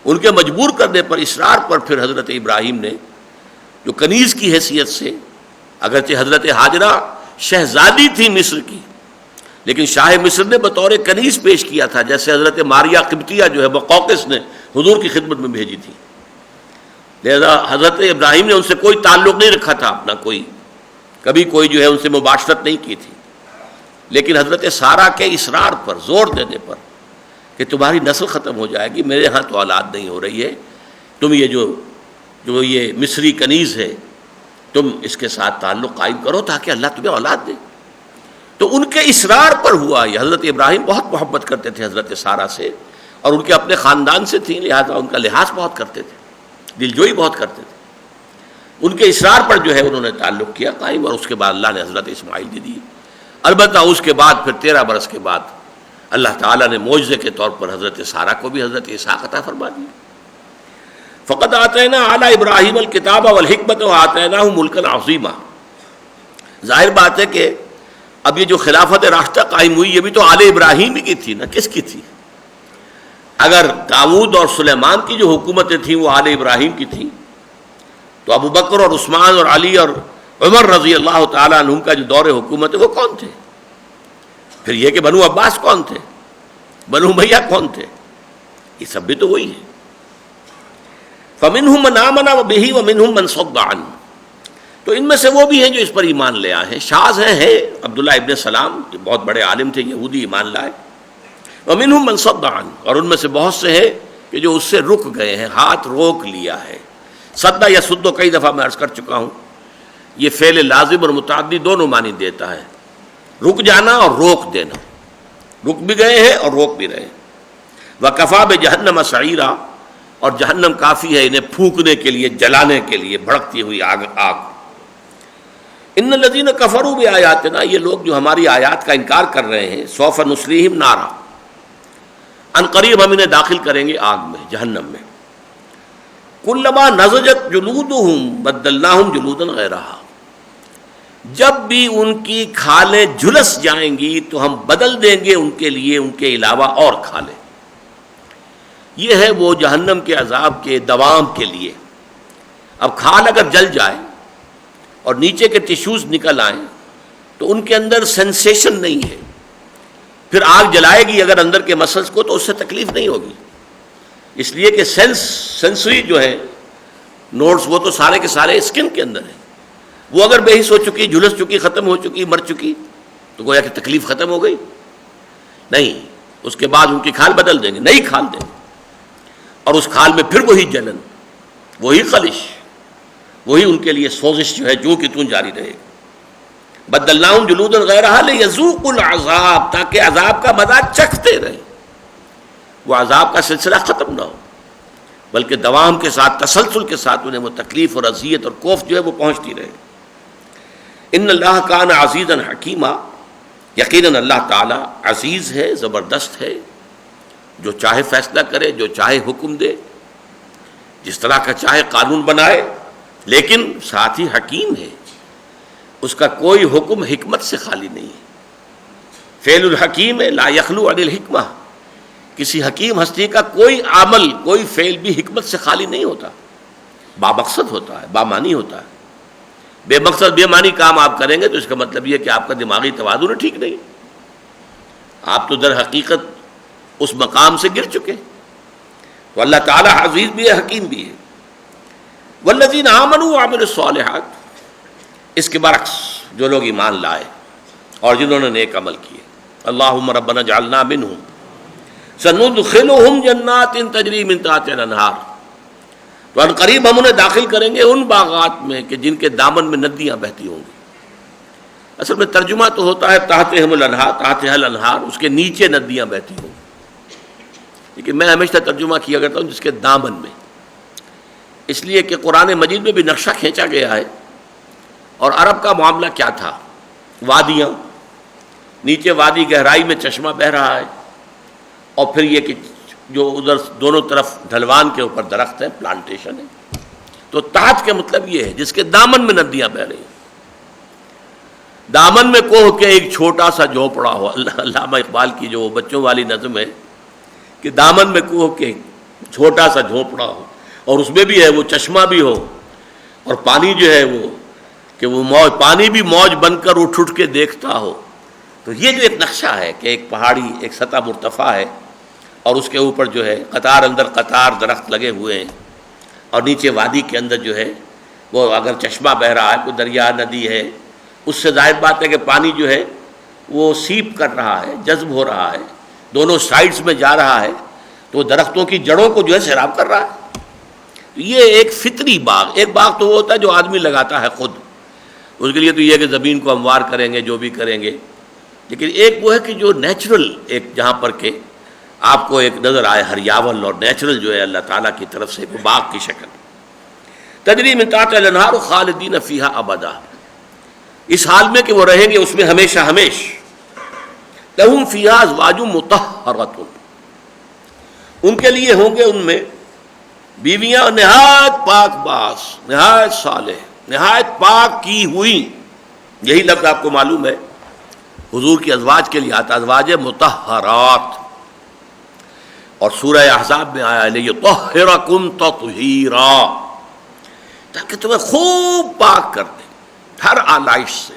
ان کے مجبور کرنے پر، اصرار پر پھر حضرت ابراہیم نے جو کنیز کی حیثیت سے، اگرچہ حضرت ہاجرہ شہزادی تھی مصر کی، لیکن شاہ مصر نے بطور کنیز پیش کیا تھا، جیسے حضرت ماریہ قبطیہ جو ہے مقوقس نے حضور کی خدمت میں بھیجی تھی۔ لہذا حضرت ابراہیم نے ان سے کوئی تعلق نہیں رکھا تھا اپنا، کبھی کوئی جو ہے ان سے مباشرت نہیں کی تھی، لیکن حضرت سارہ کے اصرار پر، زور دینے پر کہ تمہاری نسل ختم ہو جائے گی، میرے ہاں تو اولاد نہیں ہو رہی ہے، تم یہ جو یہ مصری کنیز ہے تم اس کے ساتھ تعلق قائم کرو تاکہ اللہ تمہیں اولاد دے۔ تو ان کے اصرار پر ہوا یہ۔ حضرت ابراہیم بہت محبت کرتے تھے حضرت سارہ سے، اور ان کے اپنے خاندان سے تھیں، لہذا ان کا لحاظ بہت کرتے تھے، دلجوئی بہت کرتے تھے۔ ان کے اصرار پر جو ہے انہوں نے تعلق کیا قائم، اور اس کے بعد اللہ نے حضرت اسماعیل دے دیے۔ البتہ اس کے بعد پھر 13 برس کے بعد اللہ تعالیٰ نے معجزے کے طور پر حضرت سارہ کو بھی حضرت اسحاق عطا فرما دیا۔ فقد آتینا آل ابراہیم الکتاب والحکمت وآتیناہم ملکا عظیما۔ ظاہر بات ہے کہ اب یہ جو خلافت راشدہ قائم ہوئی، یہ بھی تو آل ابراہیم ہی کی تھی نا، کس کی تھی؟ اگر داؤد اور سلیمان کی جو حکومتیں تھیں وہ آل ابراہیم کی تھیں، تو ابو بکر اور عثمان اور علی اور عمر رضی اللہ تعالیٰ عنہم کا جو دور حکومت ہے وہ کون تھے؟ پھر یہ کہ بنو عباس کون تھے، بنو امیہ کون تھے؟ یہ سب بھی تو وہی ہے۔ فَمِنْهُمْ مَنْ آمَنَ بِهِ وَمِنْهُمْ مَنْ صَدَّ عَنْهُ، تو ان میں سے وہ بھی ہیں جو اس پر ایمان لے آئے ہیں۔ شاذ ہیں عبداللہ ابن سلام، جو بہت بڑے عالم تھے، یہودی، ایمان لائے۔ وَمِنْهُمْ مَنْ صَدَّ عَنْهُ، اور ان میں سے بہت سے ہیں کہ جو اس سے رک گئے ہیں، ہاتھ روک لیا ہے۔ صدّ یا سد کئی دفعہ میں عرض کر چکا ہوں، یہ فعل لازم اور متعدی دونوں معنی دیتا ہے، رک جانا اور روک دینا، رک بھی گئے ہیں اور روک بھی رہے ہیں۔ وَكَفَى بِجَهَنَّمَ سَعِيرًا، اور جہنم کافی ہے انہیں پھونکنے کے لیے، جلانے کے لیے، بھڑکتی ہوئی آگ۔ ان الذین کفروا بآیاتنا، یہ لوگ جو ہماری آیات کا انکار کر رہے ہیں، سوف نصلیہم نارا، ان قریب ہم انہیں داخل کریں گے آگ میں، جہنم میں۔ کلما نضجت جلودہم بدلناہم جلودا غیرہا، جب بھی ان کی کھالیں جھلس جائیں گی تو ہم بدل دیں گے ان کے لیے ان کے علاوہ اور کھالیں۔ یہ ہے وہ جہنم کے عذاب کے دوام کے لیے۔ اب کھال اگر جل جائے اور نیچے کے ٹیشوز نکل آئیں تو ان کے اندر سینسیشن نہیں ہے، پھر آگ جلائے گی اگر اندر کے مسلز کو تو اس سے تکلیف نہیں ہوگی، اس لیے کہ سینسری جو ہے نوڈز وہ تو سارے کے سارے اسکن کے اندر ہیں، وہ اگر بے حس ہو چکی، جھلس چکی، ختم ہو چکی، مر چکی تو گویا کہ تکلیف ختم ہو گئی نہیں، اس کے بعد ان کی کھال بدل دیں گے، نئی کھال دیں گے، اور اس کھال میں پھر وہی جلن، وہی خلش، وہی ان کے لیے سوزش جو ہے جو کہ تون جاری رہے گی۔ بدلناہم جلودا غیرہا لیذوقوا العذاب، تاکہ عذاب کا مزہ چکھتے رہیں، وہ عذاب کا سلسلہ ختم نہ ہو بلکہ دوام کے ساتھ، تسلسل کے ساتھ انہیں وہ تکلیف اور اذیت اور کوف جو ہے وہ پہنچتی رہے۔ ان اللہ کان عزیزا حکیما، یقیناً اللہ تعالیٰ عزیز ہے، زبردست ہے، جو چاہے فیصلہ کرے، جو چاہے حکم دے، جس طرح کا چاہے قانون بنائے، لیکن ساتھ ہی حکیم ہے، اس کا کوئی حکم حکمت سے خالی نہیں ہے۔ فعل الحکیم لا یخلو عن الحکمہ، کسی حکیم ہستی کا کوئی عمل، کوئی فعل بھی حکمت سے خالی نہیں ہوتا، بامقصد ہوتا ہے، بامانی ہوتا ہے۔ بے مقصد بے معنی کام آپ کریں گے تو اس کا مطلب یہ کہ آپ کا دماغی توازن ٹھیک نہیں، آپ تو در حقیقت اس مقام سے گر چکے۔ تو اللہ تعالیٰ عزیز بھی ہے، حکیم بھی ہے۔ والذین آمنوا وعملوا الصالحات، اس کے برعکس جو لوگ ایمان لائے اور جنہوں نے نیک عمل کیے، اللہم ربنا اجعلنا منہم سندخلہم جنات تجری من تحتہا الانہار، تو ان قریب ہم انہیں داخل کریں گے ان باغات میں کہ جن کے دامن میں ندیاں بہتی ہوں گی۔ اصل میں ترجمہ تو ہوتا ہے تحتہم الانہار، تحتہا الانہار، اس کے نیچے ندیاں بہتی ہوں گی، لیکن میں ہمیشہ ترجمہ کیا کرتا ہوں جس کے دامن میں، اس لیے کہ قرآن مجید میں بھی نقشہ کھینچا گیا ہے۔ اور عرب کا معاملہ کیا تھا؟ وادیاں، نیچے وادی گہرائی میں چشمہ بہہ رہا ہے، اور پھر یہ کہ جو ادھر دونوں طرف ڈھلوان کے اوپر درخت ہے، پلانٹیشن ہے۔ تو تحت کا مطلب یہ ہے جس کے دامن میں ندیاں بہہ رہی ہیں۔ دامن میں کوہ کے ایک چھوٹا سا جھونپڑا ہو، علامہ اقبال کی جو بچوں والی نظم ہے کہ دامن میں کوہ کے چھوٹا سا جھونپڑا ہو، اور اس میں بھی ہے وہ چشمہ بھی ہو، اور پانی جو ہے وہ کہ وہ موج، پانی بھی موج بن کر اٹھ اٹھ کے دیکھتا ہو۔ تو یہ جو ایک نقشہ ہے کہ ایک پہاڑی، ایک سطح مرتفع ہے، اور اس کے اوپر جو ہے قطار اندر قطار درخت لگے ہوئے ہیں، اور نیچے وادی کے اندر جو ہے وہ اگر چشمہ بہہ رہا ہے، کوئی دریا ندی ہے، اس سے ظاہر بات ہے کہ پانی جو ہے وہ سیپ کر رہا ہے، جذب ہو رہا ہے، دونوں سائڈز میں جا رہا ہے، تو درختوں کی جڑوں کو جو ہے سیراب کر رہا ہے۔ یہ ایک فطری باغ، ایک باغ تو وہ ہوتا ہے جو آدمی لگاتا ہے خود، اس کے لیے تو یہ کہ زمین کو ہموار کریں گے، جو بھی کریں گے، لیکن ایک وہ ہے کہ جو نیچرل، ایک جہاں پر کہ آپ کو ایک نظر آئے ہریاول اور نیچرل جو ہے اللہ تعالیٰ کی طرف سے ایک باغ کی شکل، تجری من تحتہا الانہار خالدین فیہا ابدا، اس حال میں کہ وہ رہیں گے اس میں ہمیشہ ہمیش۔ لہم فیہا ازواج مطہرۃ، ان کے لیے ہوں گے ان میں بیویاں نہایت پاک باز، نہایت صالح، نہایت پاک کی ہوئی۔ یہی لفظ آپ کو معلوم ہے حضور کی ازواج کے لیے آتا، ازواج مطہرات، اور سورہ احزاب میں آیا لیطہرکم تطہیرا، تاکہ تمہیں خوب پاک کر دے، ہر آلائش سے،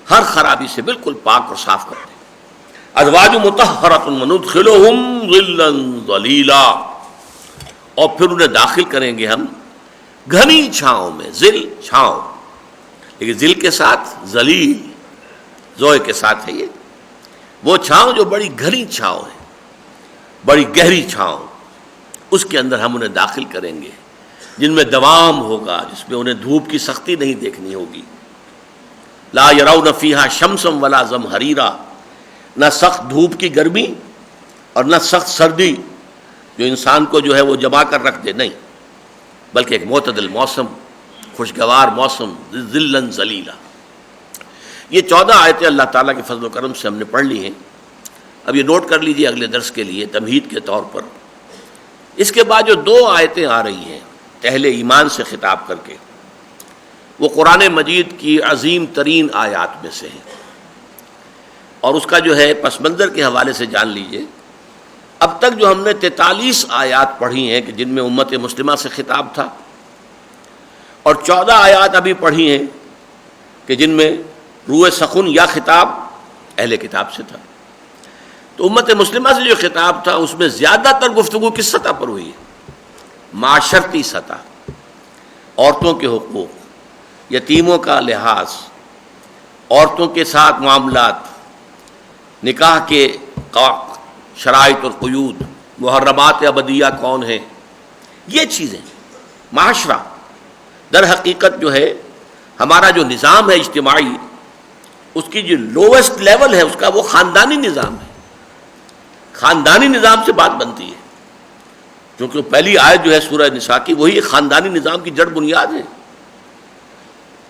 ہر خرابی سے بالکل پاک اور صاف کر دے۔ ازواج مطہرۃ وندخلہم ظلا ظلیلا، اور پھر انہیں داخل کریں گے ہم گھنی چھاؤں میں، ظل چھاؤں، لیکن ظل کے ساتھ ظلیل زوئے کے ساتھ ہے، یہ وہ چھاؤں جو بڑی گھنی چھاؤں ہے، بڑی گہری چھاؤں، اس کے اندر ہم انہیں داخل کریں گے، جن میں دوام ہوگا، جس میں انہیں دھوپ کی سختی نہیں دیکھنی ہوگی۔ لا یرون فیہا شمسا ولا زمہریرا، نہ سخت دھوپ کی گرمی اور نہ سخت سردی جو انسان کو جو ہے وہ جما کر رکھ دے، نہیں، بلکہ ایک معتدل موسم، خوشگوار موسم، ظلا ظلیلا۔ یہ 14 آیتیں اللہ تعالیٰ کے فضل و کرم سے ہم نے پڑھ لی ہیں۔ اب یہ نوٹ کر لیجئے اگلے درس کے لیے تمہید کے طور پر۔ اس کے بعد جو 2 آیتیں آ رہی ہیں اہل ایمان سے خطاب کر کے، وہ قرآن مجید کی عظیم ترین آیات میں سے ہیں، اور اس کا جو ہے پس منظر کے حوالے سے جان لیجئے، اب تک جو ہم نے 43 آیات پڑھی ہیں کہ جن میں امت مسلمہ سے خطاب تھا، اور 14 آیات ابھی پڑھی ہیں کہ جن میں روح سخن یا خطاب اہل کتاب سے تھا۔ تو امت مسلمہ سے جو خطاب تھا اس میں زیادہ تر گفتگو کس سطح پر ہوئی ہے؟ معاشرتی سطح، عورتوں کے حقوق، یتیموں کا لحاظ، عورتوں کے ساتھ معاملات، نکاح کے شرائط اور قیود، محرمات ابدیہ کون ہیں، یہ چیزیں معاشرہ۔ در حقیقت جو ہے ہمارا جو نظام ہے اجتماعی، اس کی جو لووسٹ لیول ہے اس کا وہ خاندانی نظام ہے۔ خاندانی نظام سے بات بنتی ہے، کیونکہ پہلی آیت جو ہے سورہ نساء کی وہی خاندانی نظام کی جڑ بنیاد ہے۔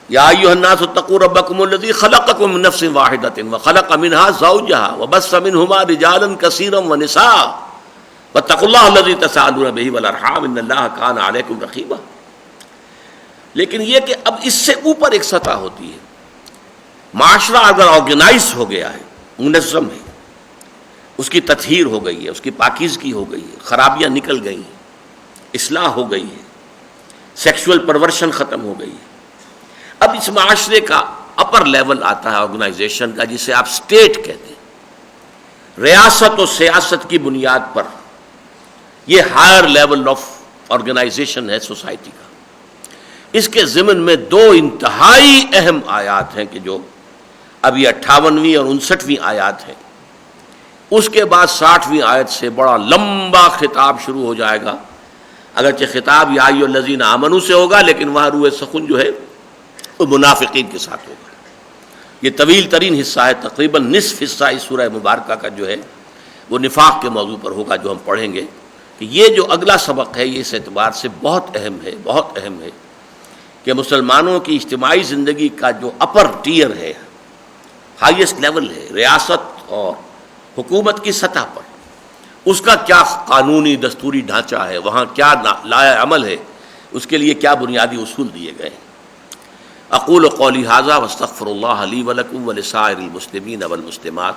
یا ایھا الناس اتقوا ربکم الذی خلقکم من نفس واحدۃ وخلق منها زوجها وبث منهما رجالا کثیرا ونساء واتقوا اللہ الذی تساءلون به والارحام ان اللہ کان علیکم رقیبا۔ لیکن یہ کہ اب اس سے اوپر ایک سطح ہوتی ہے۔ معاشرہ اگر آرگنائز ہو گیا ہے، منظم ہے، اس کی تطہیر ہو گئی ہے، اس کی پاکیزگی ہو گئی ہے، خرابیاں نکل گئی ہیں، اصلاح ہو گئی ہے، سیکشول پرورشن ختم ہو گئی ہے۔ اب اس معاشرے کا اپر لیول آتا ہے آرگنائزیشن کا، جسے آپ اسٹیٹ کہتے ہیں، ریاست و سیاست کی بنیاد پر یہ ہائر لیول آف آرگنائزیشن ہے سوسائٹی کا۔ اس کے ضمن میں دو انتہائی اہم آیات ہیں کہ جو اب یہ 58ویں اور 59ویں آیات ہیں، اس کے بعد 60ویں آیت سے بڑا لمبا خطاب شروع ہو جائے گا، اگرچہ خطاب یا ایھا الذین آمنوا سے ہوگا، لیکن وہاں روح سخن جو ہے وہ منافقین کے ساتھ ہوگا۔ یہ طویل ترین حصہ ہے، تقریباً نصف حصہ اس سورہ مبارکہ کا جو ہے وہ نفاق کے موضوع پر ہوگا، جو ہم پڑھیں گے کہ یہ جو اگلا سبق ہے یہ اس اعتبار سے بہت اہم ہے، بہت اہم ہے کہ مسلمانوں کی اجتماعی زندگی کا جو اپر ٹیئر ہے، ہائیسٹ لیول ہے ریاست اور حکومت کی سطح پر، اس کا کیا قانونی دستوری ڈھانچہ ہے، وہاں کیا لائحہ عمل ہے، اس کے لیے کیا بنیادی اصول دیے گئے ہیں۔ اقول قولی ھذا واستغفر اللہ لی ولکم ولسائر المسلمین والمسلمات